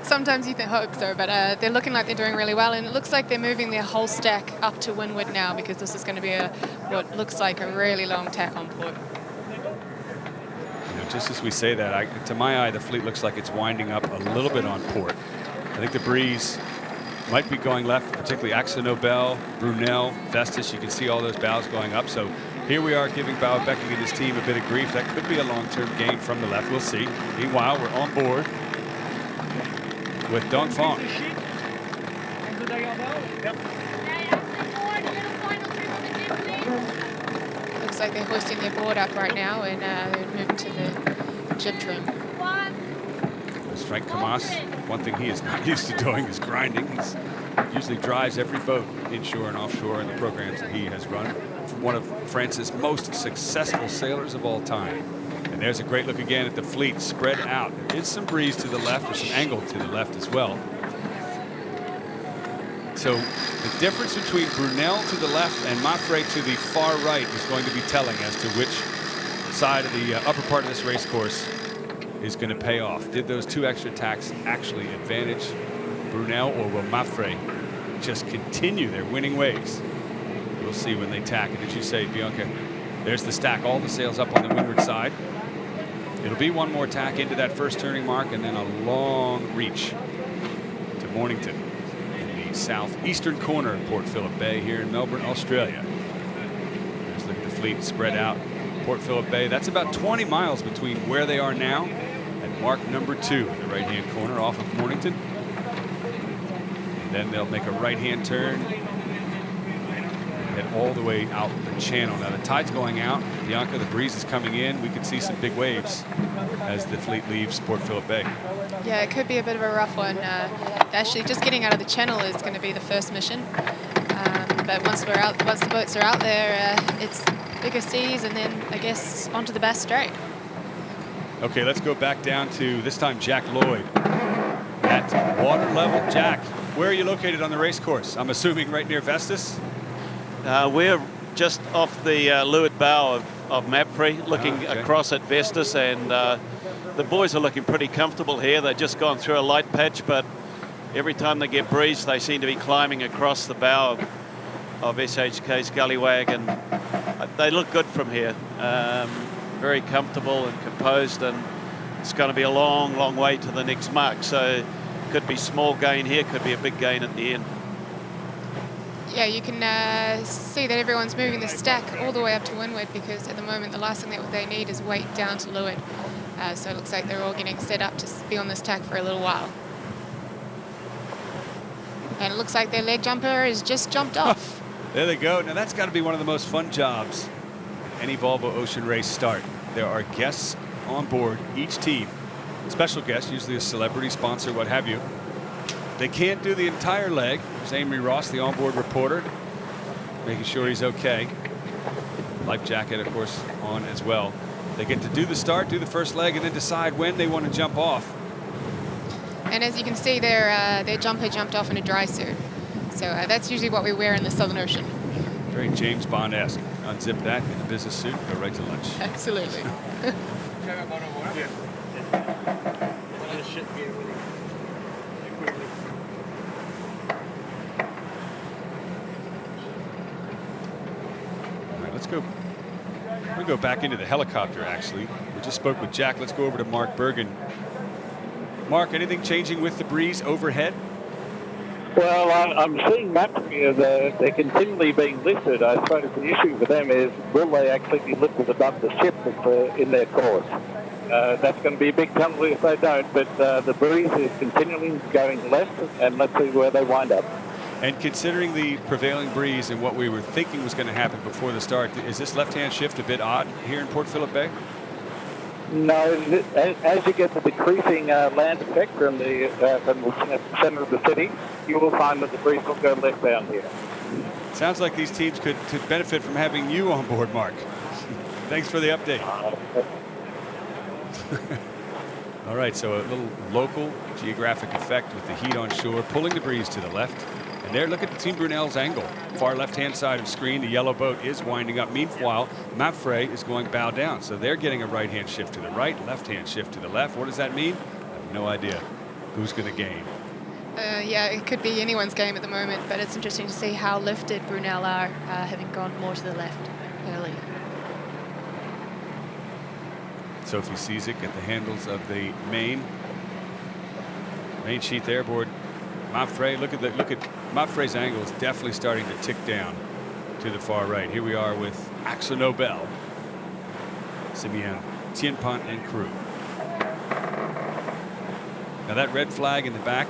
Sometimes you hope so, but they're looking like they're doing really well, and it looks like they're moving their whole stack up to windward now, because this is going to be what looks like a really long tack on port. You know, just as we say that, to my eye, the fleet looks like it's winding up a little bit on port. I think the breeze might be going left, particularly Axel Nobel, Brunel, Vestas. You can see all those bows going up. So here we are giving Becking and his team a bit of grief. That could be a long-term gain from the left. We'll see. Meanwhile, we're on board with Dongfeng. Looks like they're hoisting their board up right now, and they're moving to the jib trim. There's Frank Camas. One thing he is not used to doing is grinding. He usually drives every boat inshore and offshore in the programs that he has run. One of France's most successful sailors of all time. And there's a great look again at the fleet spread out. There is some breeze to the left, there's some angle to the left as well. So the difference between Brunel to the left and Mafre to the far right is going to be telling as to which side of the upper part of this race course is going to pay off. Did those two extra tacks actually advantage Brunel, or will Mafre just continue their winning ways? We'll see when they tack. And as you say, Bianca, there's the stack, all the sails up on the windward side. It'll be one more tack into that first turning mark, and then a long reach to Mornington in the southeastern corner of Port Phillip Bay here in Melbourne, Australia. Let's look at the fleet spread out. Port Phillip Bay, that's about 20 miles between where they are now and mark number 2 in the right-hand corner off of Mornington. And then they'll make a right-hand turn, head all the way out the channel. Now the tide's going out. Bianca, the breeze is coming in. We could see some big waves as the fleet leaves Port Phillip Bay. Yeah, it could be a bit of a rough one. Actually, just getting out of the channel is going to be the first mission. But once the boats are out there, it's bigger seas, and then I guess onto the Bass Strait. Okay, let's go back down to this time Jack Lloyd at water level. Jack, where are you located on the race course? I'm assuming right near Vestas. We're just off the leeward bow of Mapfre, looking across at Vestas, and the boys are looking pretty comfortable here. They've just gone through a light patch, but every time they get breeze, they seem to be climbing across the bow of SHK's Gullywag, and they look good from here. Very comfortable and composed, and it's going to be a long way to the next mark. So could be small gain here, could be a big gain at the end. Yeah, you can see that everyone's moving the stack all the way up to windward, because at the moment the last thing that they need is weight down to leeward. So it looks like they're all getting set up to be on this tack for a little while. And it looks like their leg jumper is just jumped off. There they go. Now that's got to be one of the most fun jobs any Volvo Ocean race start. There are guests on board each team, special guests, usually a celebrity sponsor, what have you. They can't do the entire leg. There's Amory Ross, the onboard reporter, making sure he's okay. Life jacket, of course, on as well. They get to do the start, do the first leg, and then decide when they want to jump off. And as you can see, their jumper jumped off in a dry suit. So that's usually what we wear in the Southern Ocean. Very James Bond-esque. Unzip that in a business suit, go right to lunch. Absolutely. We'll go back into the helicopter, actually. We just spoke with Jack. Let's go over to Mark Bergen. Mark, anything changing with the breeze overhead? Well, I'm seeing maps here. They're continually being lifted. I suppose the issue for them is, will they actually be lifted above the ship that's in their course? That's going to be a big penalty if they don't, but the breeze is continually going left, and let's see where they wind up. And considering the prevailing breeze and what we were thinking was going to happen before the start, is this left-hand shift a bit odd here in Port Phillip Bay? No, as you get the decreasing land effect from the centre of the city, you will find that the breeze will go left down here. Sounds like these teams could benefit from having you on board, Mark. Thanks for the update. All right, so a little local geographic effect with the heat on shore, pulling the breeze to the left. And there, look at Team Brunel's angle. Far left-hand side of screen, the yellow boat is winding up. Meanwhile, Mapfre is going bow down. So they're getting a right-hand shift to the right, left-hand shift to the left. What does that mean? I have no idea who's going to gain. Yeah, it could be anyone's game at the moment, but it's interesting to see how lifted Brunel are, having gone more to the left early. Sophie Cizik at the handles of the main sheet there aboard Mapfre. Look at Mapfre's angle is definitely starting to tick down to the far right. Here we are with Axel Nobel, Simeon Tienpont and crew. Now that red flag in the back,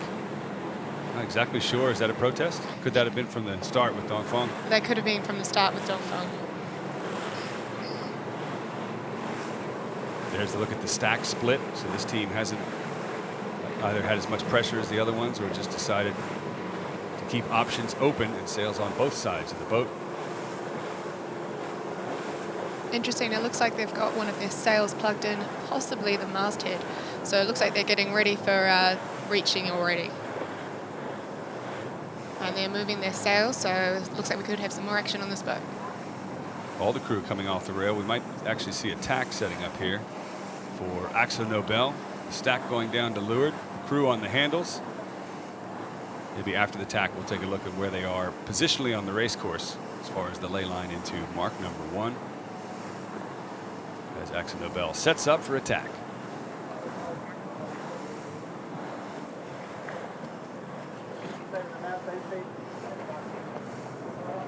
not exactly sure. Is that a protest? Could that have been from the start with Dongfang? That could have been from the start with Dongfang. There's a look at the stack split. So this team hasn't either had as much pressure as the other ones or just decided to keep options open and sails on both sides of the boat. Interesting. It looks like they've got one of their sails plugged in, possibly the masthead. So it looks like they're getting ready for reaching already. And they're moving their sails, so it looks like we could have some more action on this boat. All the crew coming off the rail. We might actually see a tack setting up here for Axel Nobel. The stack going down to leeward. Crew on the handles. Maybe after the tack, we'll take a look at where they are positionally on the race course as far as the ley line into mark number 1. As Axel Nobel sets up for attack.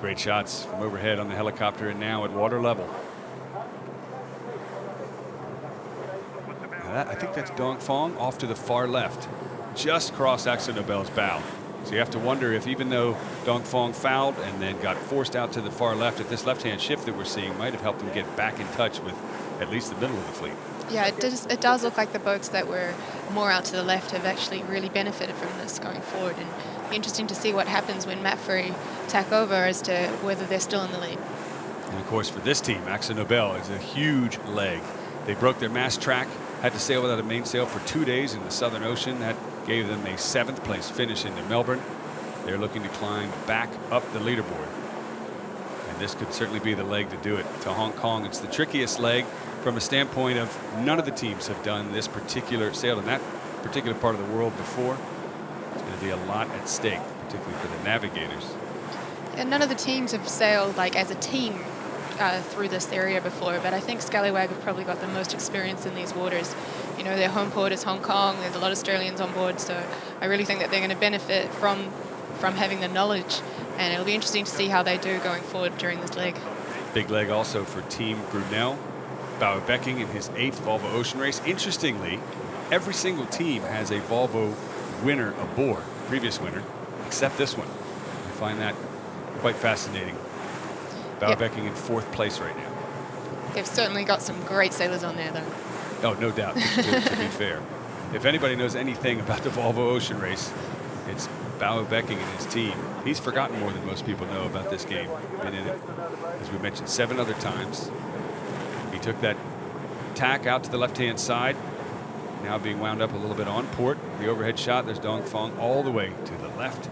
Great shots from overhead on the helicopter and now at water level. Now I think that's Dongfang off to the far left, just across Axel Nobel's bow. So you have to wonder if, even though Dongfang fouled and then got forced out to the far left, if this left-hand shift that we're seeing might have helped them get back in touch with at least the middle of the fleet. Yeah, it does look like the boats that were more out to the left have actually really benefited from this going forward. And interesting to see what happens when Mapfre tack over as to whether they're still in the lead. And of course, for this team, Axel Nobel is a huge leg. They broke their mast track, had to sail without a mainsail for 2 days in the Southern Ocean. That gave them a 7th place finish into Melbourne. They're looking to climb back up the leaderboard. And this could certainly be the leg to do it. To Hong Kong, it's the trickiest leg from a standpoint of none of the teams have done this particular sail in that particular part of the world before. There's going to be a lot at stake, particularly for the navigators. And none of the teams have sailed like as a team through this area before, but I think Scallywag have probably got the most experience in these waters. You know, their home port is Hong Kong. There's a lot of Australians on board, so I really think that they're going to benefit from having the knowledge, and it'll be interesting to see how they do going forward during this leg. Big leg also for Team Brunel. Bauer Becking in his 8th Volvo Ocean Race. Interestingly, every single team has a Volvo winner aboard, previous winner, except this one. I find that quite fascinating. Bauer Becking in 4th place right now. They've certainly got some great sailors on there, though. Oh, no doubt, to be fair. If anybody knows anything about the Volvo Ocean Race, it's Bauer Becking and his team. He's forgotten more than most people know about this game. Been in it, as we mentioned, 7 other times. He took that tack out to the left-hand side, now being wound up a little bit on port. The overhead shot, there's Dongfang all the way to the left,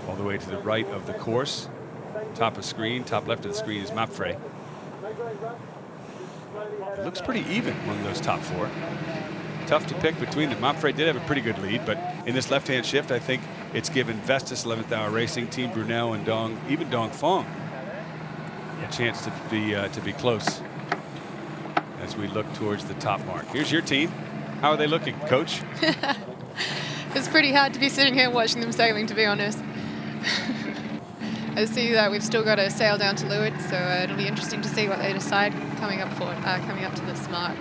all the way to the right of the course. Top of screen, top left of the screen is Mapfre. It looks pretty even among those top 4. Tough to pick between them. Mapfre did have a pretty good lead, but in this left-hand shift, I think it's given Vestas, 11th Hour Racing, Team Brunel, and even Dongfang a chance to be close as we look towards the top mark. Here's your team. How are they looking, Coach? It's pretty hard to be sitting here watching them sailing, to be honest. I see that we've still got to sail down to leeward, so it'll be interesting to see what they decide coming up to this mark.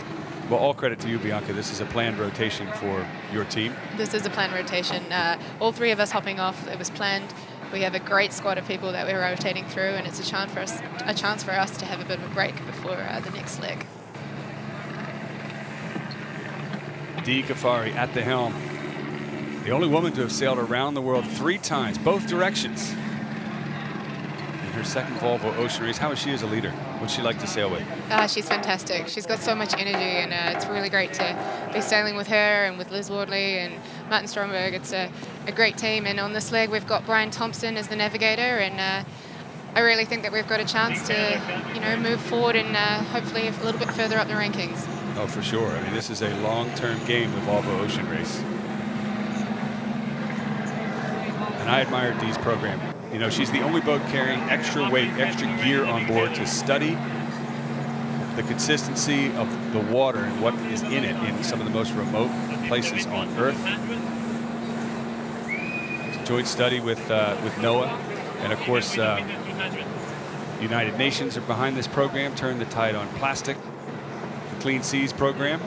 Well, all credit to you, Bianca. This is a planned rotation for your team. This is a planned rotation. All three of us hopping off. It was planned. We have a great squad of people that we're rotating through, and it's a chance for us to have a bit of a break before the next leg. Dee Kafari at the helm. The only woman to have sailed around the world 3 times, both directions. In her second Volvo Ocean Race. How is she as a leader? What's she like to sail with? She's fantastic. She's got so much energy, and it's really great to be sailing with her and with Liz Wardley and Martin Stromberg. It's a great team, and on this leg we've got Brian Thompson as the navigator, and I really think that we've got a chance to, move forward and hopefully a little bit further up the rankings. Oh, for sure. I mean, this is a long-term game, the Volvo Ocean Race. And I admire Dee's program. You know, she's the only boat carrying extra weight, extra gear on board to study the consistency of the water and what is in it in some of the most remote places on Earth. Joint study with NOAA, and of course, United Nations are behind this program. Turn the Tide on Plastic, the Clean Seas program.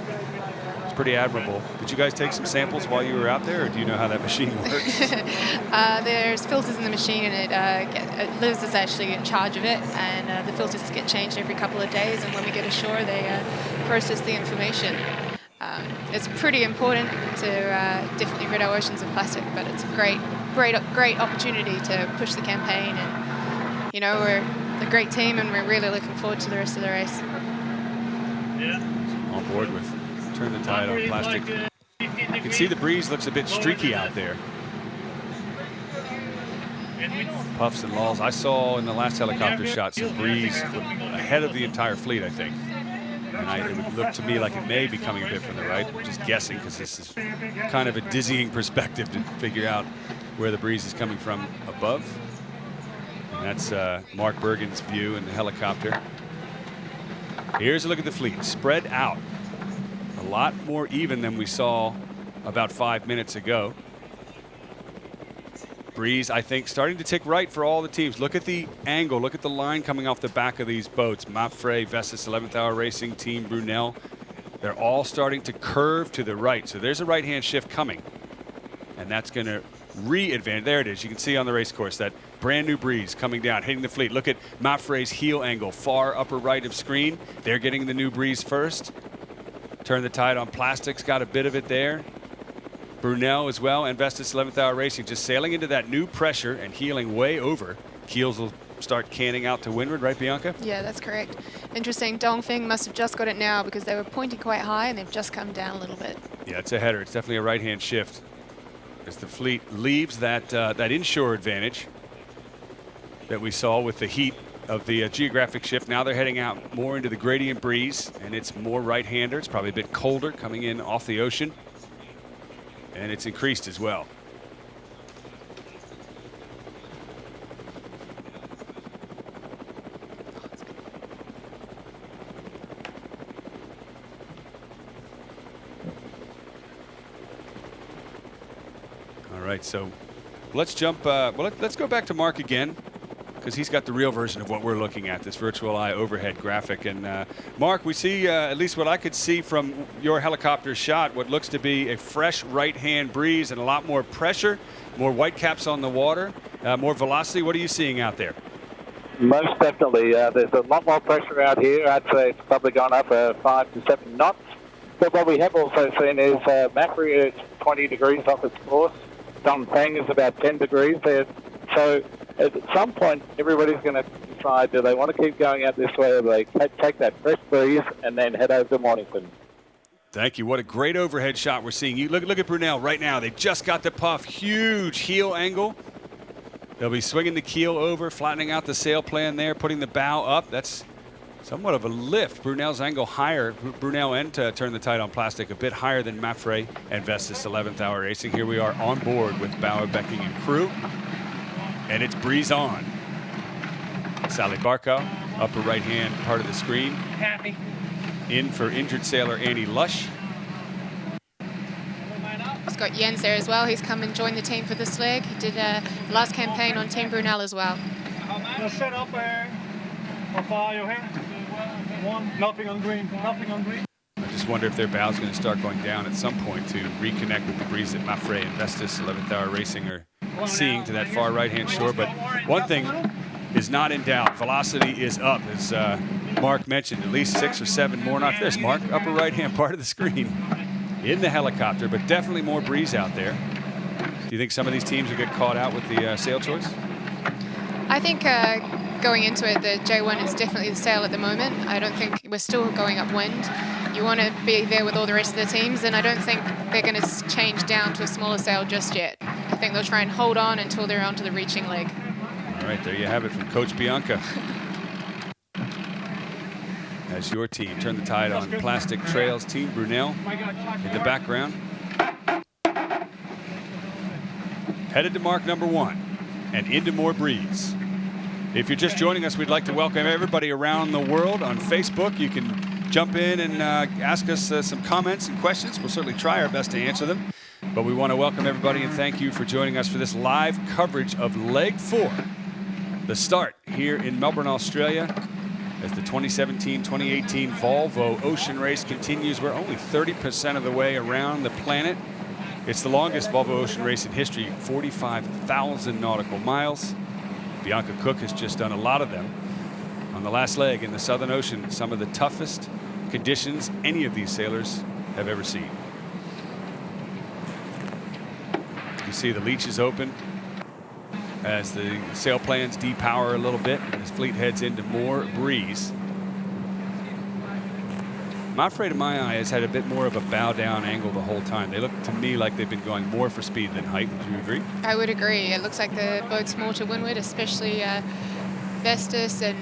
It's pretty admirable. Did you guys take some samples while you were out there, or do you know how that machine works? There's filters in the machine, and Liz is actually in charge of it, and the filters get changed every couple of days, and when we get ashore they process the information. It's pretty important to definitely rid our oceans of plastic, but it's a great opportunity to push the campaign, and we're a great team, and we're really looking forward to the rest of the race. On board with Turn the Tide on Plastic. You can see the breeze looks a bit streaky out there. Puffs and lulls. I saw in the last helicopter shot some breeze ahead of the entire fleet, I think. And it would look to me like it may be coming a bit from the right. I'm just guessing, because this is kind of a dizzying perspective to figure out where the breeze is coming from above. And that's Mark Bergen's view in the helicopter. Here's a look at the fleet, spread out. A lot more even than we saw about 5 minutes ago. Breeze, I think, starting to tick right for all the teams. Look at the angle, look at the line coming off the back of these boats. Mapfre, Vestas 11th Hour Racing, Team Brunel. They're all starting to curve to the right. So there's a right-hand shift coming. And that's going to re-advance. There it is. You can see on the race course that brand new breeze coming down, hitting the fleet. Look at Mapfre's heel angle, far upper right of screen. They're getting the new breeze first. Turn the Tide on Plastic's got a bit of it there. Brunel as well, and Vestas 11th Hour Racing just sailing into that new pressure and heeling way over. Keels will start canning out to windward, right, Bianca? Yeah, that's correct. Interesting. Dongfeng must have just got it now, because they were pointing quite high and they've just come down a little bit. Yeah, it's a header. It's definitely a right-hand shift as the fleet leaves that inshore advantage that we saw with the heat of the geographic shift. Now they're heading out more into the gradient breeze, and it's more right-hander. It's probably a bit colder coming in off the ocean, and it's increased as well. All right, so let's jump. Let's go back to Mark again, because he's got the real version of what we're looking at, this virtual eye overhead graphic. And Mark, we see, at least what I could see from your helicopter shot, what looks to be a fresh right-hand breeze and a lot more pressure, more white caps on the water, more velocity. What are you seeing out there? Most definitely. There's a lot more pressure out here. I'd say it's probably gone up 5 to 7 knots. But what we have also seen is Mapfre is 20 degrees off its course. Dongfeng is about 10 degrees there. So at some point, everybody's going to decide, do they want to keep going out this way, or do they take that fresh breeze and then head over to Mornington? Thank you. What a great overhead shot we're seeing. You look at Brunel right now. They just got the puff. Huge heel angle. They'll be swinging the keel over, flattening out the sail plan there, putting the bow up. That's somewhat of a lift. Brunel's angle higher. Brunel and Turn the Tide on Plastic a bit higher than Mapfre and Vestas 11th Hour Racing. Here we are on board with Bauer, Becking, and crew. And it's breeze on. Sally Barkow upper right-hand part of the screen. Happy. In for injured sailor Annie Lush. He's got Jens there as well. He's come and joined the team for this leg. He did the last campaign on Team Brunel as well. Just set up how far are you here? One, nothing on green, nothing on green. I just wonder if their bow's going to start going down at some point to reconnect with the breeze that Mafre and Vestas 11th Hour Racing are seeing to that far right-hand shore. But one thing is not in doubt. Velocity is up, as Mark mentioned. At least 6 or 7 more knots. There's Mark, upper right-hand part of the screen in the helicopter, but definitely more breeze out there. Do you think some of these teams will get caught out with the sail choice? I think going into it, the J1 is definitely the sail at the moment. I don't think we're still going upwind. You want to be there with all the rest of the teams, and I don't think they're going to change down to a smaller sail just yet. I think they'll try and hold on until they're onto the reaching leg. All right, there you have it from Coach Bianca. As your team turn the tide on Plastic Trails, Team Brunel in the background. Headed to mark number 1 and into more breeze. If you're just joining us, we'd like to welcome everybody around the world on Facebook. You can jump in and ask us some comments and questions. We'll certainly try our best to answer them. But we want to welcome everybody and thank you for joining us for this live coverage of Leg 4. The start here in Melbourne, Australia, as the 2017-2018 Volvo Ocean Race continues. We're only 30% of the way around the planet. It's the longest Volvo Ocean Race in history, 45,000 nautical miles. Bianca Cook has just done a lot of them. On the last leg in the Southern Ocean, some of the toughest conditions any of these sailors have ever seen. You see the leach is open as the sail plans depower a little bit and this fleet heads into more breeze. Mafre, to my eye, has had a bit more of a bow down angle the whole time. They look to me like they've been going more for speed than height. Would you agree? I would agree. It looks like the boat's more to windward, especially Vestas and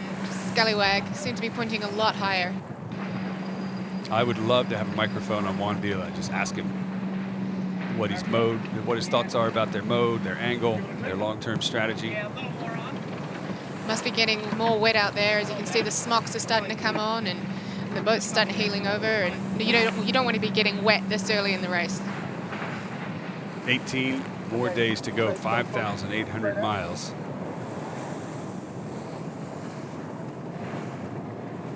Scallywag seem to be pointing a lot higher. I would love to have a microphone on Juan Vila. Just ask him what his thoughts are about their mode, their angle, their long-term strategy. Must be getting more wet out there. As you can see, the smocks are starting to come on and the boat's starting heeling over, and you don't want to be getting wet this early in the race. 18 more days to go, 5,800 miles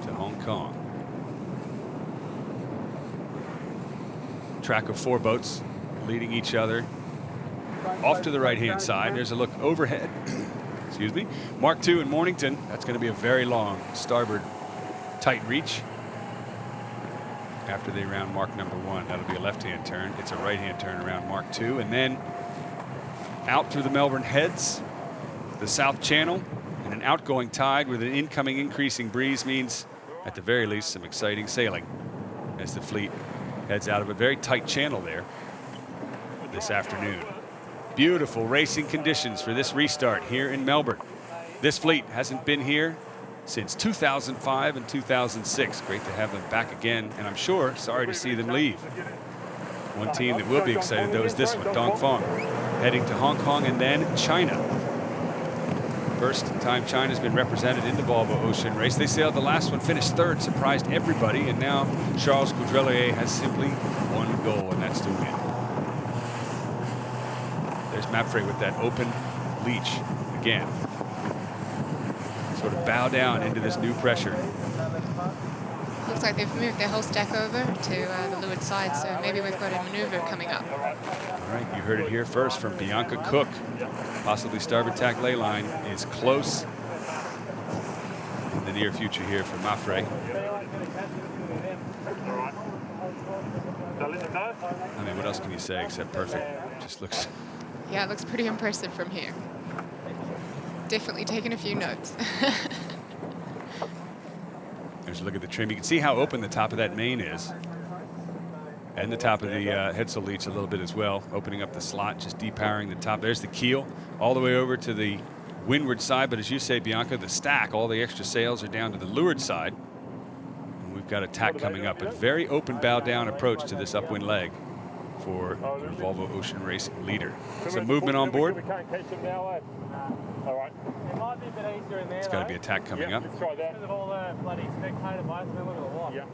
to Hong Kong. Track of 4 boats leading each other off to the right-hand side. There's a look overhead. Excuse me. Mark II in Mornington. That's going to be a very long starboard tight reach. After they round mark number 1, that'll be a left-hand turn. It's a right-hand turn around mark 2, and then out through the Melbourne Heads, the South Channel, and an outgoing tide with an incoming increasing breeze means, at the very least, some exciting sailing as the fleet heads out of a very tight channel there this afternoon. Beautiful racing conditions for this restart here in Melbourne. This fleet hasn't been here since 2005 and 2006. Great to have them back again, and I'm sure sorry to see them leave. One team that will be excited, though, is this one, Dongfeng, heading to Hong Kong and then China. First time China's been represented in the Volvo Ocean Race. They sailed the last one, finished 3rd, surprised everybody, and now Charles Coudrelier has simply one goal, and that's to win. There's Mapfre with that open leach again. Sort of bow down into this new pressure. Looks like they've moved their whole stack over to the leeward side, so maybe we've got a maneuver coming up. All right, you heard it here first from Bianca Cook. Possibly starboard tack ley line is close in the near future here for Mafre. I mean, what else can you say except perfect? Just looks... Yeah, it looks pretty impressive from here. Definitely taking a few notes. There's a look at the trim. You can see how open the top of that main is. And the top of the headsail leach a little bit as well, opening up the slot, just depowering the top. There's the keel all the way over to the windward side. But as you say, Bianca, the stack, all the extra sails are down to the leeward side. And we've got a tack coming up. A very open bow down approach to this upwind leg for your Volvo Ocean Race leader. Some movement on board. All right. It might be a bit easier in there. It's got to be attack coming up. Let's try that. Because of all the bloody spectator boats, and then look at the water. Yeah.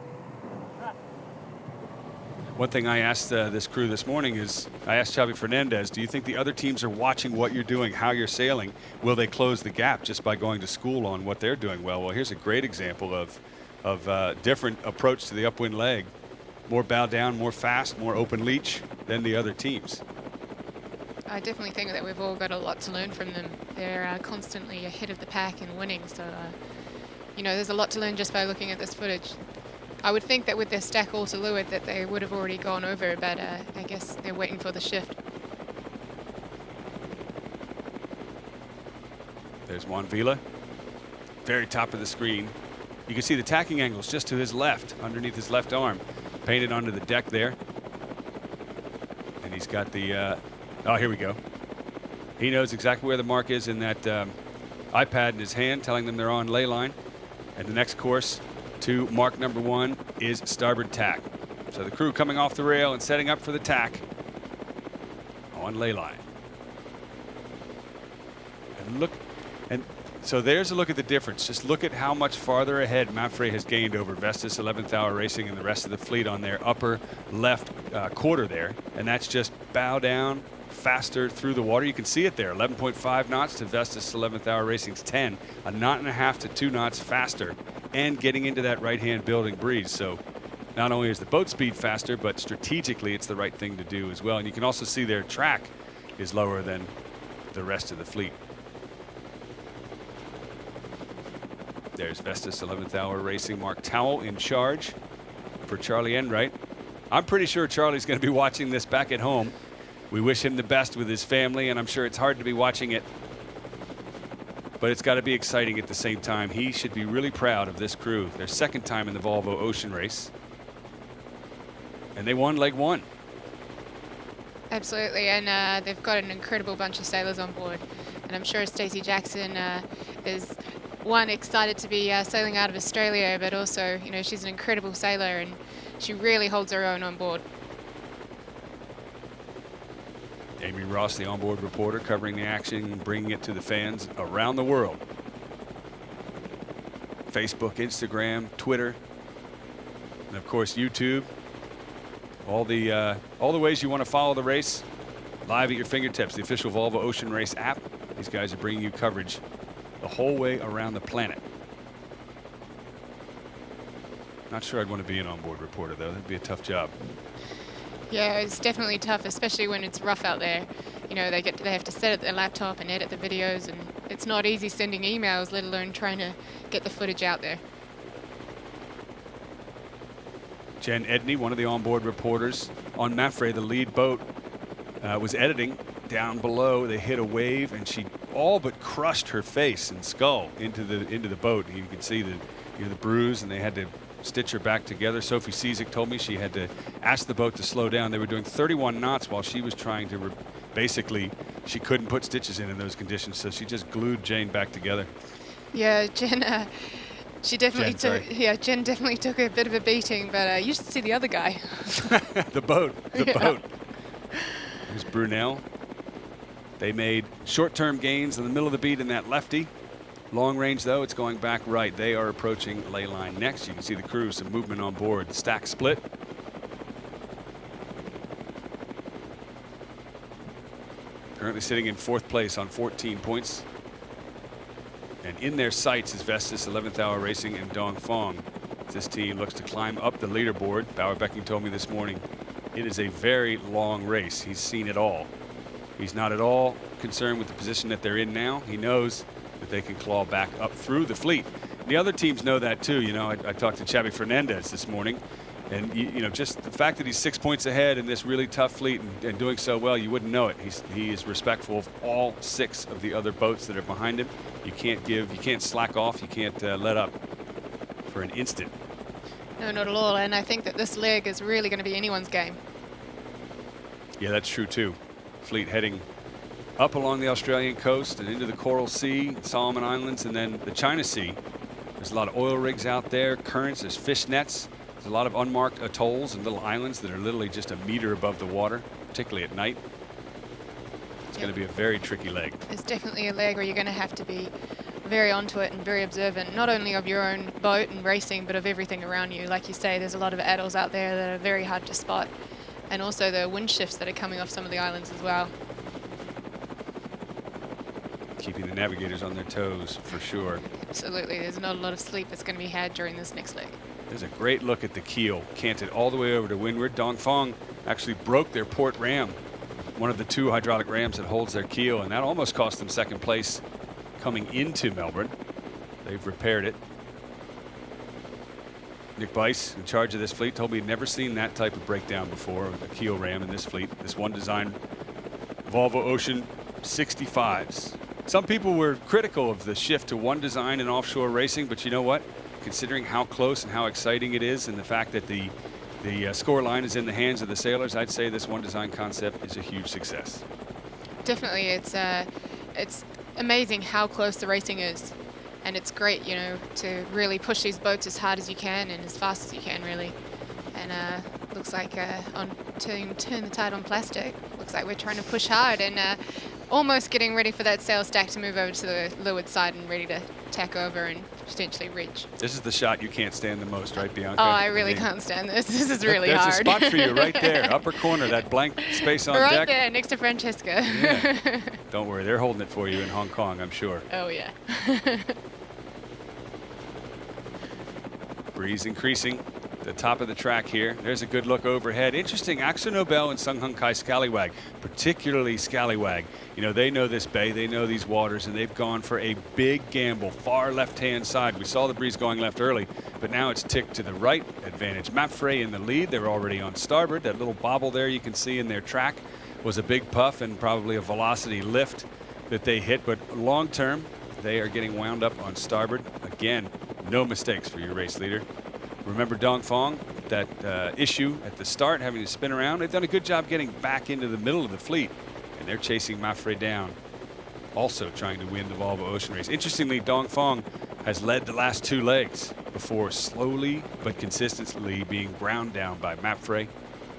One thing I asked this crew this morning is, I asked Xavi Fernandez, do you think the other teams are watching what you're doing, how you're sailing? Will they close the gap just by going to school on what they're doing well? Well, here's a great example of different approach to the upwind leg. More bow down, more fast, more open leach than the other teams. I definitely think that we've all got a lot to learn from them. They're constantly ahead of the pack and winning, so you know, there's a lot to learn just by looking at this footage. I would think that with their stack all to leeward that they would have already gone over, but I guess they're waiting for the shift. There's Juan Vila, very top of the screen. You can see the tacking angles just to his left, underneath his left arm, painted onto the deck there. And he's got the, oh, here we go. He knows exactly where the mark is in that iPad in his hand, telling them they're on ley line. And the next course to mark number 1 is starboard tack. So the crew coming off the rail and setting up for the tack on ley line. And look, and so there's a look at the difference. Just look at how much farther ahead Mapfre has gained over Vestas 11th Hour Racing and the rest of the fleet on their upper left quarter there. And that's just bow down, faster through the water. You can see it there, 11.5 knots to Vestas 11th Hour Racing's 10, a knot and a half to 2 knots faster, and getting into that right-hand building breeze. So not only is the boat speed faster, but strategically it's the right thing to do as well. And you can also see their track is lower than the rest of the fleet. There's Vestas 11th Hour Racing, Mark Towell in charge for Charlie Enright. I'm pretty sure Charlie's going to be watching this back at home. We wish him the best with his family, and I'm sure it's hard to be watching it, but it's got to be exciting at the same time. He should be really proud of this crew. Their second time in the Volvo Ocean Race, and they won leg 1. Absolutely, and they've got an incredible bunch of sailors on board, and I'm sure Stacey Jackson is excited to be sailing out of Australia, but also, you know, she's an incredible sailor and she really holds her own on board. Amy Ross, the onboard reporter, covering the action, bringing it to the fans around the world. Facebook, Instagram, Twitter, and of course YouTube. All the ways you want to follow the race, live at your fingertips. The official Volvo Ocean Race app. These guys are bringing you coverage the whole way around the planet. Not sure I'd want to be an onboard reporter though. That'd be a tough job. Yeah, it's definitely tough, especially when it's rough out there. You know, they have to set up their laptop and edit the videos, and it's not easy sending emails, let alone trying to get the footage out there. Jen Edney, one of the onboard reporters on Mapfre, the lead boat, was editing down below. They hit a wave, and she all but crushed her face and skull into the boat. You can see the bruise, and they had to stitch her back together. Sophie Cizik told me she had to ask the boat to slow down. They were doing 31 knots while she was trying to basically, she couldn't put stitches in those conditions, so she just glued Jane back together. Yeah, Jen, Jen definitely took a bit of a beating, but you should see the other guy. the boat. There's Brunel. They made short-term gains in the middle of the beat in that lefty. Long range, though, it's going back right. They are approaching ley line next. You can see the crew, some movement on board. Stack split. Currently sitting in 4th place on 14 points. And in their sights is Vestas 11th Hour Racing and Dongfang. This team looks to climb up the leaderboard. Bauer Becking told me this morning it is a very long race. He's seen it all. He's not at all concerned with the position that they're in now. He knows that they can claw back up through the fleet. The other teams know that too. You know, I talked to Xavi Fernandez this morning, and you know, just the fact that he's 6 points ahead in this really tough fleet and doing so well, you wouldn't know it. He is respectful of all 6 of the other boats that are behind him. You can't slack off. You can't let up for an instant. No, not at all. And I think that this leg is really going to be anyone's game. Yeah, that's true too. Fleet heading up along the Australian coast and into the Coral Sea, Solomon Islands, and then the China Sea. There's a lot of oil rigs out there, currents, there's fish nets. There's a lot of unmarked atolls and little islands that are literally just a meter above the water, particularly at night. It's going to be a very tricky leg. It's definitely a leg where you're going to have to be very onto it and very observant, not only of your own boat and racing, but of everything around you. Like you say, there's a lot of adults out there that are very hard to spot, and also the wind shifts that are coming off some of the islands as well. Keeping the navigators on their toes, for sure. Absolutely, there's not a lot of sleep that's going to be had during this next leg. There's a great look at the keel, canted all the way over to windward. Dongfeng actually broke their port ram, one of the 2 hydraulic rams that holds their keel, and that almost cost them second place coming into Melbourne. They've repaired it. Nick Bice, in charge of this fleet, told me he'd never seen that type of breakdown before, a keel ram in this fleet. This one design Volvo Ocean 65s. Some people were critical of the shift to one design in offshore racing, but you know what? Considering how close and how exciting it is, and the fact that the score line is in the hands of the sailors, I'd say this one design concept is a huge success. Definitely, it's amazing how close the racing is, and it's great, you know, to really push these boats as hard as you can and as fast as you can, really. And looks like on turn the tide on plastic, looks like we're trying to push hard and almost getting ready for that sail stack to move over to the leeward side and ready to tack over and potentially reach. This is the shot you can't stand the most, right, Bianca? Oh, I really can't stand this. This is really There's hard. There's a spot for you right there, upper corner, that blank space on right deck. Right there, next to Francesca. Yeah. Don't worry, they're holding it for you in Hong Kong, I'm sure. Oh, yeah. Breeze increasing. The top of the track here. There's a good look overhead. Interesting, Aksu Nobel and Sung Hung Kai Scallywag, particularly Scallywag. You know, they know this bay, they know these waters, and they've gone for a big gamble, far left-hand side. We saw the breeze going left early, but now it's ticked to the right. Advantage Mapfre in the lead. They're already on starboard. That little bobble there you can see in their track was a big puff and probably a velocity lift that they hit, but long term, they are getting wound up on starboard. Again, no mistakes for your race leader. Remember Dongfeng, that issue at the start, having to spin around. They've done a good job getting back into the middle of the fleet, and they're chasing Mapfre down, also trying to win the Volvo Ocean Race. Interestingly, Dongfeng has led the last 2 legs before slowly but consistently being ground down by Mapfre.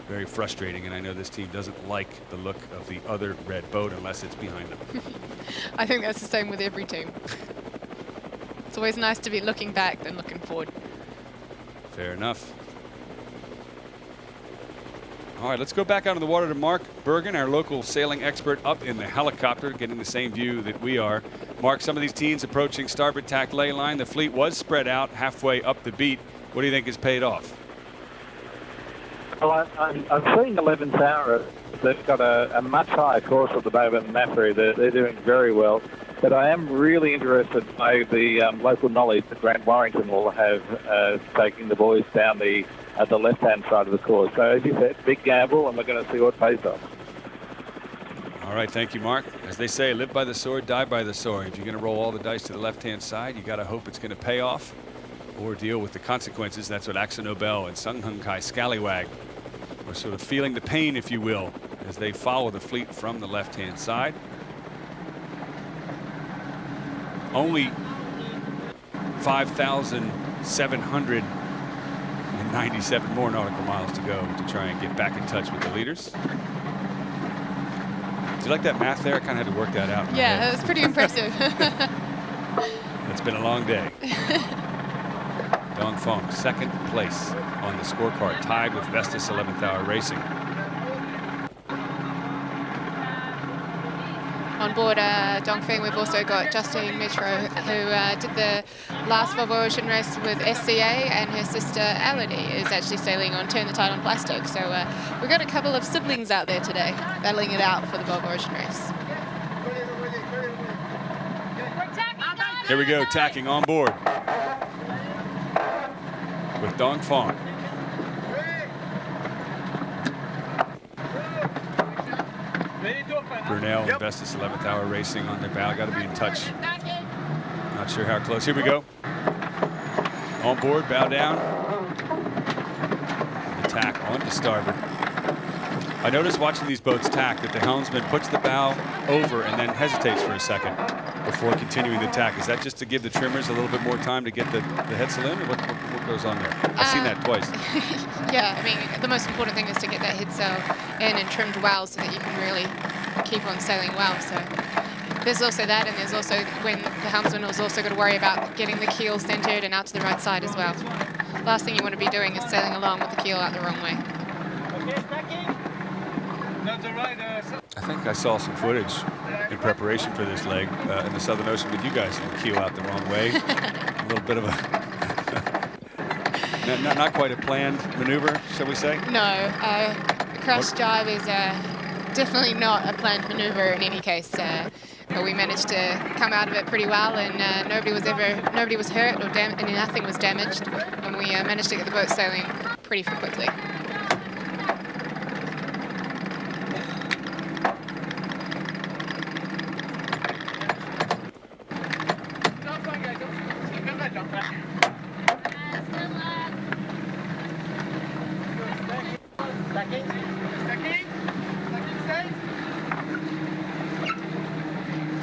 Very frustrating, and I know this team doesn't like the look of the other red boat unless it's behind them. I think that's the same with every team. It's always nice to be looking back than looking forward. Fair enough. All right, let's go back out on the water to Mark Bergen, our local sailing expert, up in the helicopter, getting the same view that we are. Mark, some of these teams approaching starboard tack ley line. The fleet was spread out halfway up the beat. What do you think has paid off? Well, I'm seeing 11th hour. They've got a much higher course at the moment than Mapfre. They're doing very well. But I am really interested by the local knowledge that Grant Warrington will have taking the boys down the left-hand side of the course. So as you said, big gamble, and we're going to see what pays off. All right, thank you, Mark. As they say, live by the sword, die by the sword. If you're going to roll all the dice to the left-hand side, you got to hope it's going to pay off or deal with the consequences. That's what Aksu Nobel and Sung Hung Kai Scallywag are sort of feeling the pain, if you will, as they follow the fleet from the left-hand side. Only 5,797 more nautical miles to go to try and get back in touch with the leaders. Do you like that math there? I kind of had to work that out. Yeah, that was pretty impressive. It's been a long day. Dongfeng, second place on the scorecard, tied with Vestas 11th Hour Racing. On board Dongfeng, we've also got Justine Metro, who did the last Volvo Ocean Race with SCA, and her sister Ality is actually sailing on Turn the Tide on Plastic. So we've got a couple of siblings out there today, battling it out for the Volvo Ocean Race. Here we go, tacking on board with Dongfeng. Brunel and Vestas 11th Hour Racing on their bow. Got to be in touch. Not sure how close. Here we go. On board, bow down. Tack onto starboard. I noticed watching these boats tack that the helmsman puts the bow over and then hesitates for a second before continuing the tack. Is that just to give the trimmers a little bit more time to get the headsail in, or what goes on there? I've seen that twice. Yeah, I mean, the most important thing is to get that headsail in and trimmed well so that you can really keep on sailing well. So there's also that, and there's also when the helmsman has also got to worry about getting the keel centered and out to the right side as well. Last thing you want to be doing is sailing along with the keel out the wrong way. I think I saw some footage in preparation for this leg in the Southern Ocean with you guys and keel out the wrong way. A little bit of a not quite a planned maneuver, shall we say? No, the crash jibe is definitely not a planned maneuver in any case. But we managed to come out of it pretty well, and nobody was hurt or and nothing was damaged, and we managed to get the boat sailing pretty quickly.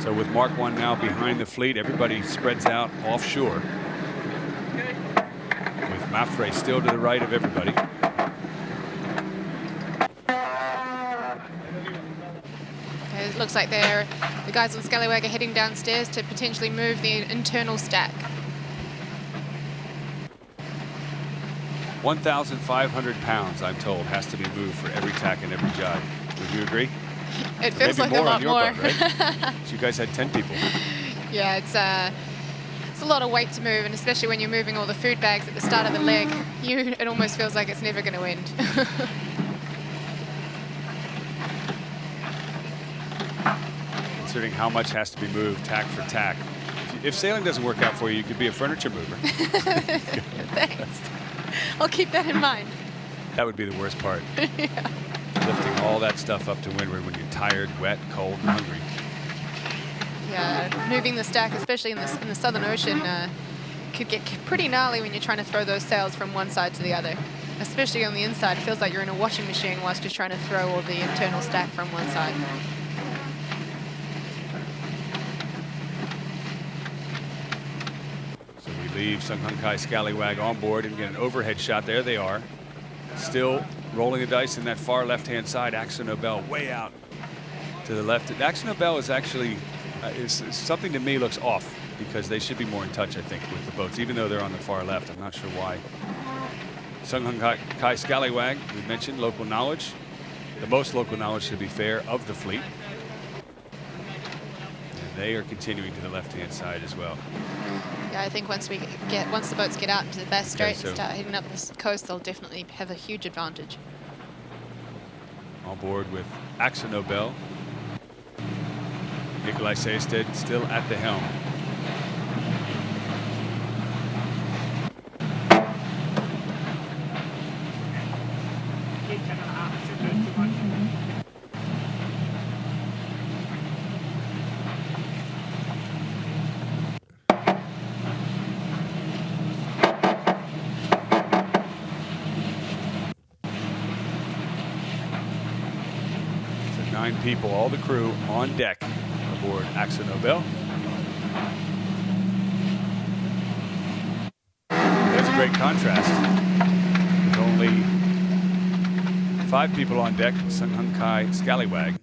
So with Mark 1 now behind the fleet, everybody spreads out offshore. With Mafre still to the right of everybody. It looks like the guys on Scallywag are heading downstairs to potentially move the internal stack. 1,500 pounds, I'm told, has to be moved for every tack and every jibe. Would you agree? It feels Maybe like a lot more on more. your boat, right? So you guys had 10 people. Yeah, it's a lot of weight to move, and especially when you're moving all the food bags at the start of the leg, it almost feels like it's never going to end. Considering how much has to be moved tack for tack. If sailing doesn't work out for you, you could be a furniture mover. Thanks. I'll keep that in mind. That would be the worst part. Yeah. Lifting all that stuff up to windward when you're tired, wet, cold, and hungry. Yeah, moving the stack, especially in the Southern Ocean, could get pretty gnarly when you're trying to throw those sails from one side to the other. Especially on the inside, it feels like you're in a washing machine whilst you're trying to throw all the internal stack from one side. So we leave Sung Hung Kai Scallywag on board and get an overhead shot. There they are. Still rolling the dice in that far left-hand side. Axel Nobel way out to the left. Axel Nobel is actually is something to me looks off because they should be more in touch, I think, with the boats, even though they're on the far left. I'm not sure why. Sung Hung Kai Scallywag, we mentioned local knowledge. The most local knowledge, to be fair, of the fleet. And they are continuing to the left-hand side as well. Yeah, I think once the boats get out into the Bass Okay, Strait so and start heading up this coast, they'll definitely have a huge advantage. On board with Axel Nobel. Nikolai Seisted still at the helm. So 9 people, all the crew on deck aboard Axel Nobel. There's a great contrast. With only 5 people on deck, Sung Hung Kai Scallywag.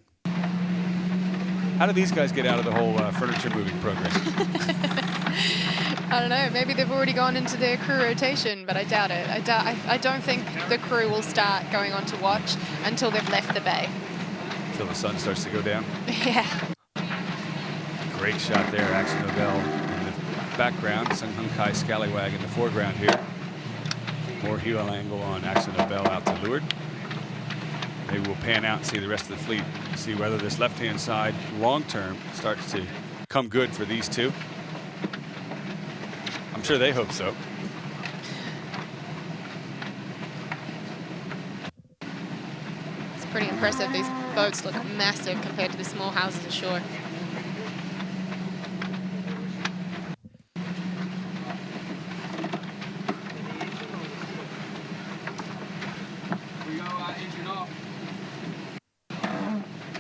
How do these guys get out of the whole furniture moving program? I don't know, maybe they've already gone into their crew rotation, but I doubt it. I don't think the crew will start going on to watch until they've left the bay. Until the sun starts to go down. Yeah. Great shot there, Axel Nobel in the background, Sung Hung Kai Scallywag in the foreground here. More heel angle on Axel Nobel out to leeward. Maybe we'll pan out and see the rest of the fleet, see whether this left-hand side long-term starts to come good for these two. I'm sure they hope so. It's pretty impressive. These boats look massive compared to the small houses ashore.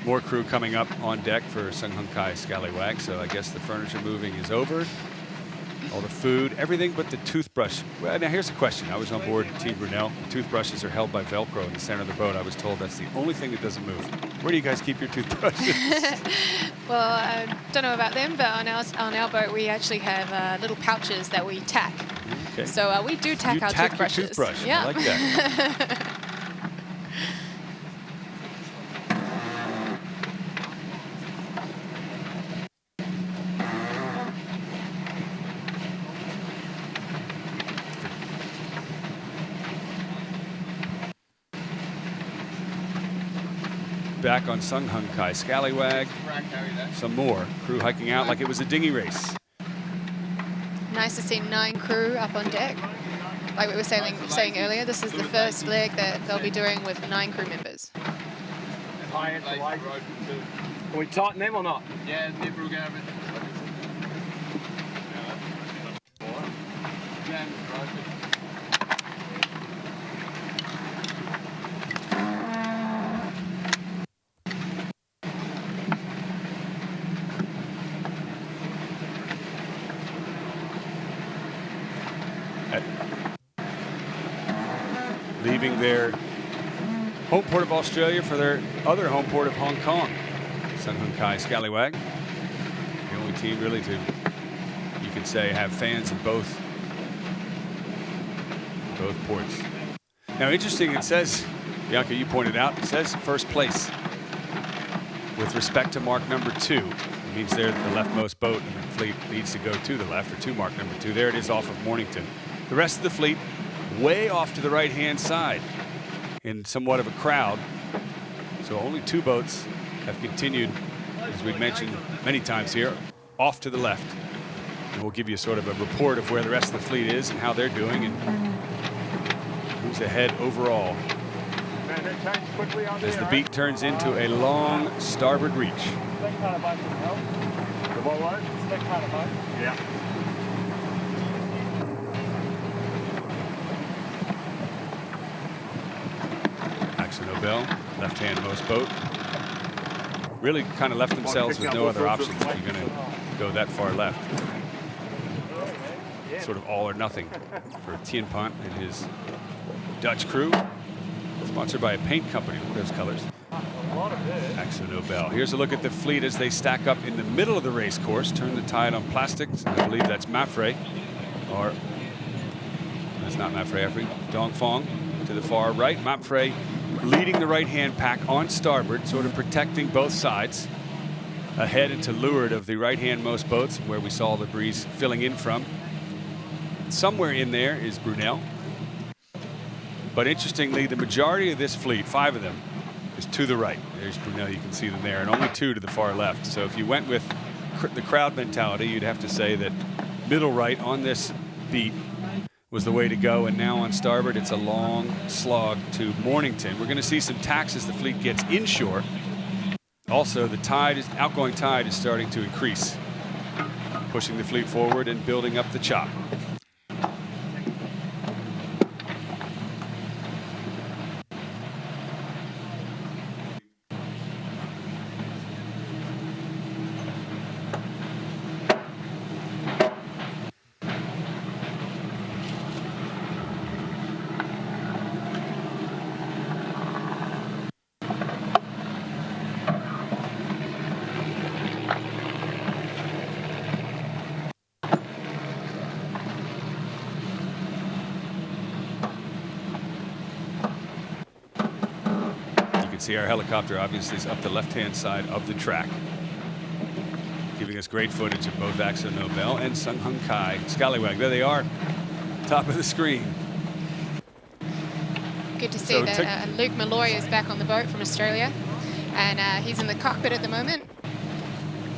More crew coming up on deck for Sung Hung Kai Scallywag, so I guess the furniture moving is over. All the food, everything but the toothbrush. Well, now here's a question. I was on board Team Brunel. The toothbrushes are held by Velcro in the center of the boat. I was told that's the only thing that doesn't move. Where do you guys keep your toothbrushes? Well, I don't know about them, but on our boat we actually have little pouches that we tack. Okay. So we do tack our tack toothbrushes. Your toothbrush. Yeah. I like that. Back on Sung Hung Kai Scallywag. Some more crew hiking out like it was a dinghy race. Nice to see 9 crew up on deck. Like we were saying earlier, this is the first leg that they'll be doing with 9 crew members. Can we tighten them or not? Yeah, nipper will go a bit. Leaving their home port of Australia for their other home port of Hong Kong. Sung Hung Kai Scallywag. The only team really to, you could say, have fans in both ports. Now, interesting, it says, Bianca, you pointed out, it says first place with respect to mark number 2. It means they're the leftmost boat and the fleet needs to go to the left or to mark number 2. There it is off of Mornington. The rest of the fleet way off to the right-hand side in somewhat of a crowd. So only 2 boats have continued, as we've mentioned many times here, off to the left. And we'll give you sort of a report of where the rest of the fleet is and how they're doing and who's ahead overall. As the beat turns into a long starboard reach. Yeah. Nobel, left-hand most boat. Really kind of left themselves with no other options if you're going to go that far left. Sort of all or nothing for Tien Pont and his Dutch crew. Sponsored by a paint company. Look at those colors. Axo Nobel. Here's a look at the fleet as they stack up in the middle of the race course. Turn the tide on plastics. I believe that's Mafre. Or, that's not Mafre, Dongfang to the far right. Mapfre leading the right-hand pack on starboard, sort of protecting both sides. Ahead and to leeward of the right-hand most boats, where we saw the breeze filling in from. Somewhere in there is Brunel. But interestingly, the majority of this fleet, 5 of them, is to the right. There's Brunel, you can see them there, and only 2 to the far left. So if you went with the crowd mentality, you'd have to say that middle right on this beat was the way to go, and now on starboard it's a long slog to Mornington. We're going to see some tacks as the fleet gets inshore. Also, the outgoing tide is starting to increase, pushing the fleet forward and building up the chop. See our helicopter obviously is up the left-hand side of the track, giving us great footage of both Axo Nobel and Sung Hung Kai Scallywag. There they are, top of the screen. Good to see that Luke Malloy is back on the boat from Australia, and he's in the cockpit at the moment.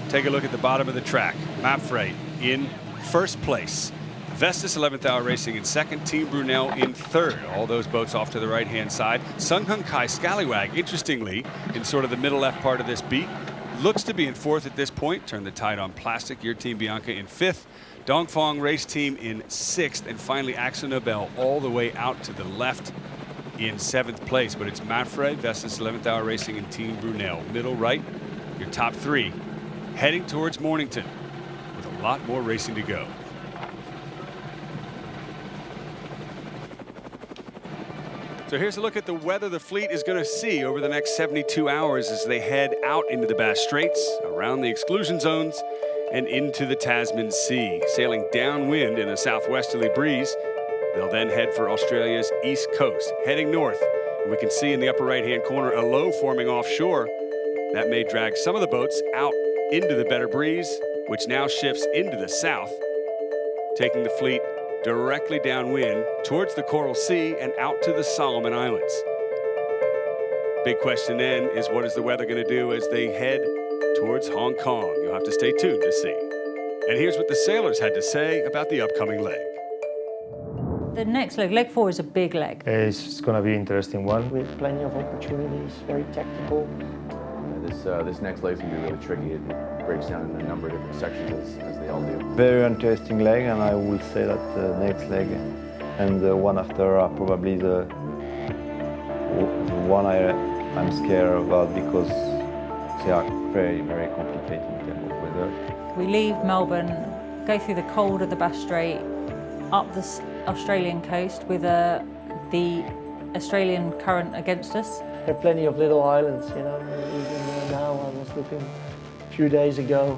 Take a look at the bottom of the track. Mapfre in first place. Vestas 11th Hour Racing in second, Team Brunel in third. All those boats off to the right-hand side. Sung Hung Kai Scallywag, interestingly, in sort of the middle left part of this beat, looks to be in fourth at this point. Turn the tide on plastic. Your team, Bianca, in fifth. Dongfang Race Team in sixth. And finally, Axo Nobel all the way out to the left in seventh place. But it's Mapfre, Vestas 11th Hour Racing, and Team Brunel. Middle right, your top 3, heading towards Mornington with a lot more racing to go. So here's a look at the weather the fleet is going to see over the next 72 hours as they head out into the Bass Straits, around the exclusion zones, and into the Tasman Sea. Sailing downwind in a southwesterly breeze, they'll then head for Australia's east coast, heading north. And we can see in the upper right-hand corner a low forming offshore. That may drag some of the boats out into the better breeze, which now shifts into the south, taking the fleet directly downwind towards the Coral Sea and out to the Solomon Islands. Big question then is, what is the weather going to do as they head towards Hong Kong? You'll have to stay tuned to see. And here's what the sailors had to say about the upcoming leg. The next leg, leg 4, is a big leg. It's going to be an interesting one. With plenty of opportunities, very technical. This next leg is going to be really tricky. It breaks down in a number of different sections as they all do. Very interesting leg, and I will say that the next leg and the one after are probably the one I'm scared about, because they are very, very complicated in terms of weather. We leave Melbourne, go through the cold of the Bass Strait, up the Australian coast with the Australian current against us. There are plenty of little islands, you know. Even now, I was looking a few days ago,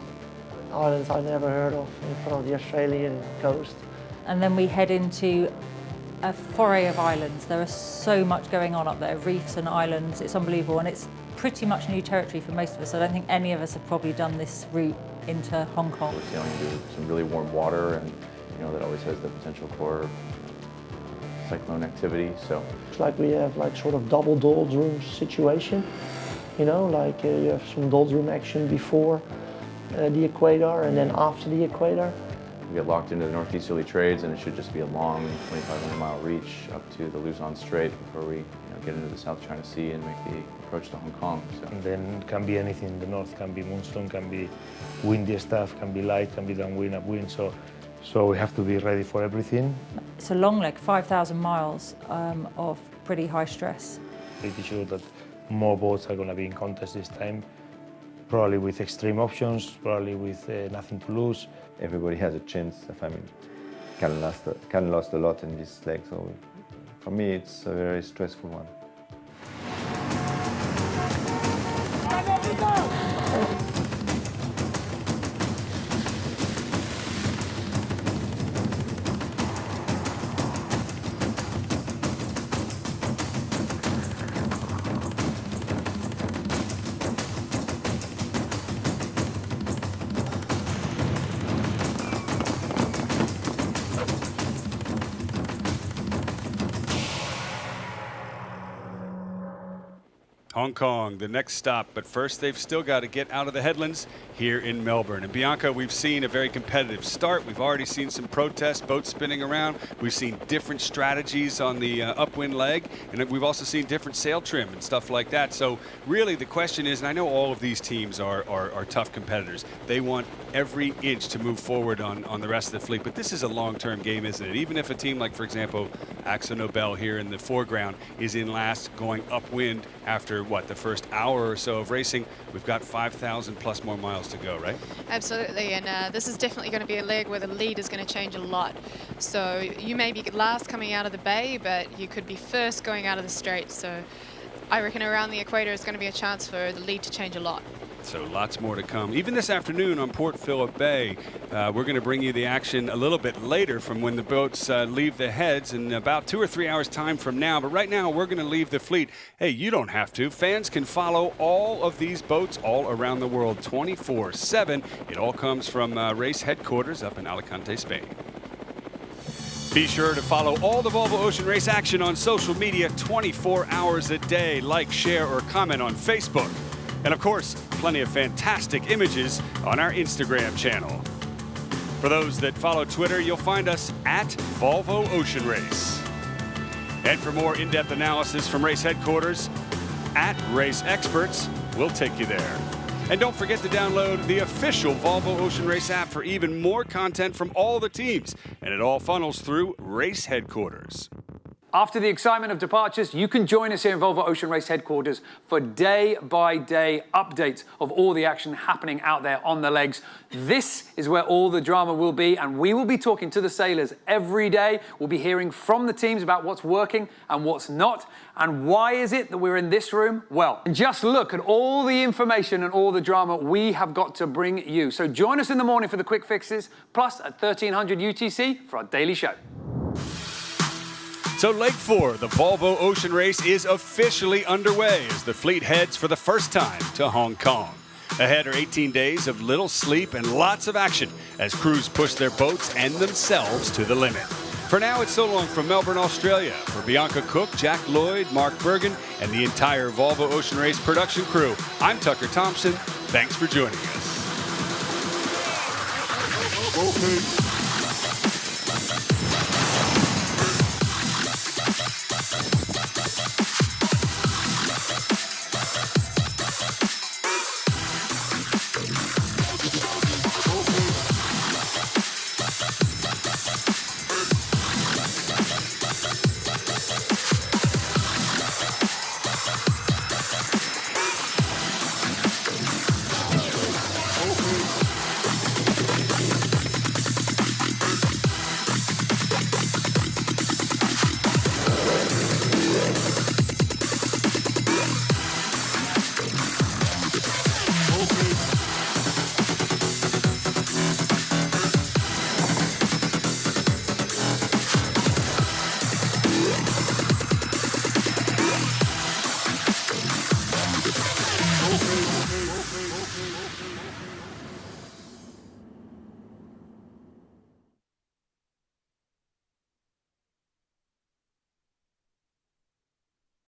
islands I never heard of in front of the Australian coast. And then we head into a foray of islands. There is so much going on up there, reefs and islands. It's unbelievable, and it's pretty much new territory for most of us. I don't think any of us have probably done this route into Hong Kong. We're sailing into some really warm water, and that always has the potential for cyclone activity. So it's like we have like sort of double doldrums situation, you have some doldrum action before the equator and then after the equator. We get locked into the northeasterly trades, and it should just be a long 2,500-mile reach up to the Luzon Strait before we get into the South China Sea and make the approach to Hong Kong. So. And then it can be anything in the north, can be monsoon, can be windy stuff, can be light, can be downwind, upwind. So we have to be ready for everything. It's a long leg, 5,000 miles of pretty high stress. Pretty sure that more boats are going to be in contest this time, probably with extreme options, probably with nothing to lose. Everybody has a chance. Can last a lot in this leg. So for me, it's a very stressful one. Hong Kong, the next stop, but first they've still got to get out of the headlands here in Melbourne. And Bianca, we've seen a very competitive start. We've already seen some protests, boats spinning around. We've seen different strategies on the upwind leg, and we've also seen different sail trim and stuff like that. So really the question is, and I know all of these teams are tough competitors. They want every inch to move forward on the rest of the fleet, but this is a long-term game, isn't it? Even if a team like, for example, Akzo Nobel here in the foreground is in last going upwind after the first hour or so of racing, we've got 5,000 plus more miles to go, right? Absolutely, and this is definitely going to be a leg where the lead is going to change a lot. So you may be last coming out of the bay, but you could be first going out of the straight. So I reckon around the equator is going to be a chance for the lead to change a lot. So lots more to come. Even this afternoon on Port Phillip Bay, we're going to bring you the action a little bit later from when the boats leave the heads in about 2 or 3 hours time from now. But right now we're going to leave the fleet. Hey, you don't have to. Fans can follow all of these boats all around the world 24/7. It all comes from race headquarters up in Alicante, Spain. Be sure to follow all the Volvo Ocean Race action on social media 24 hours a day. Like, share, or comment on Facebook. And of course, plenty of fantastic images on our Instagram channel. For those that follow Twitter, you'll find us at Volvo Ocean Race. And for more in-depth analysis from race headquarters, at Race Experts, we'll take you there. And don't forget to download the official Volvo Ocean Race app for even more content from all the teams. And it all funnels through Race Headquarters. After the excitement of departures, you can join us here in Volvo Ocean Race headquarters for day-by-day updates of all the action happening out there on the legs. This is where all the drama will be, and we will be talking to the sailors every day. We'll be hearing from the teams about what's working and what's not. And why is it that we're in this room? Well, just look at all the information and all the drama we have got to bring you. So join us in the morning for the quick fixes, plus at 1300 UTC for our daily show. So Leg 4, the Volvo Ocean Race, is officially underway as the fleet heads for the first time to Hong Kong. Ahead are 18 days of little sleep and lots of action as crews push their boats and themselves to the limit. For now, it's so long from Melbourne, Australia. For Bianca Cook, Jack Lloyd, Mark Bergen, and the entire Volvo Ocean Race production crew, I'm Tucker Thompson. Thanks for joining us. Okay.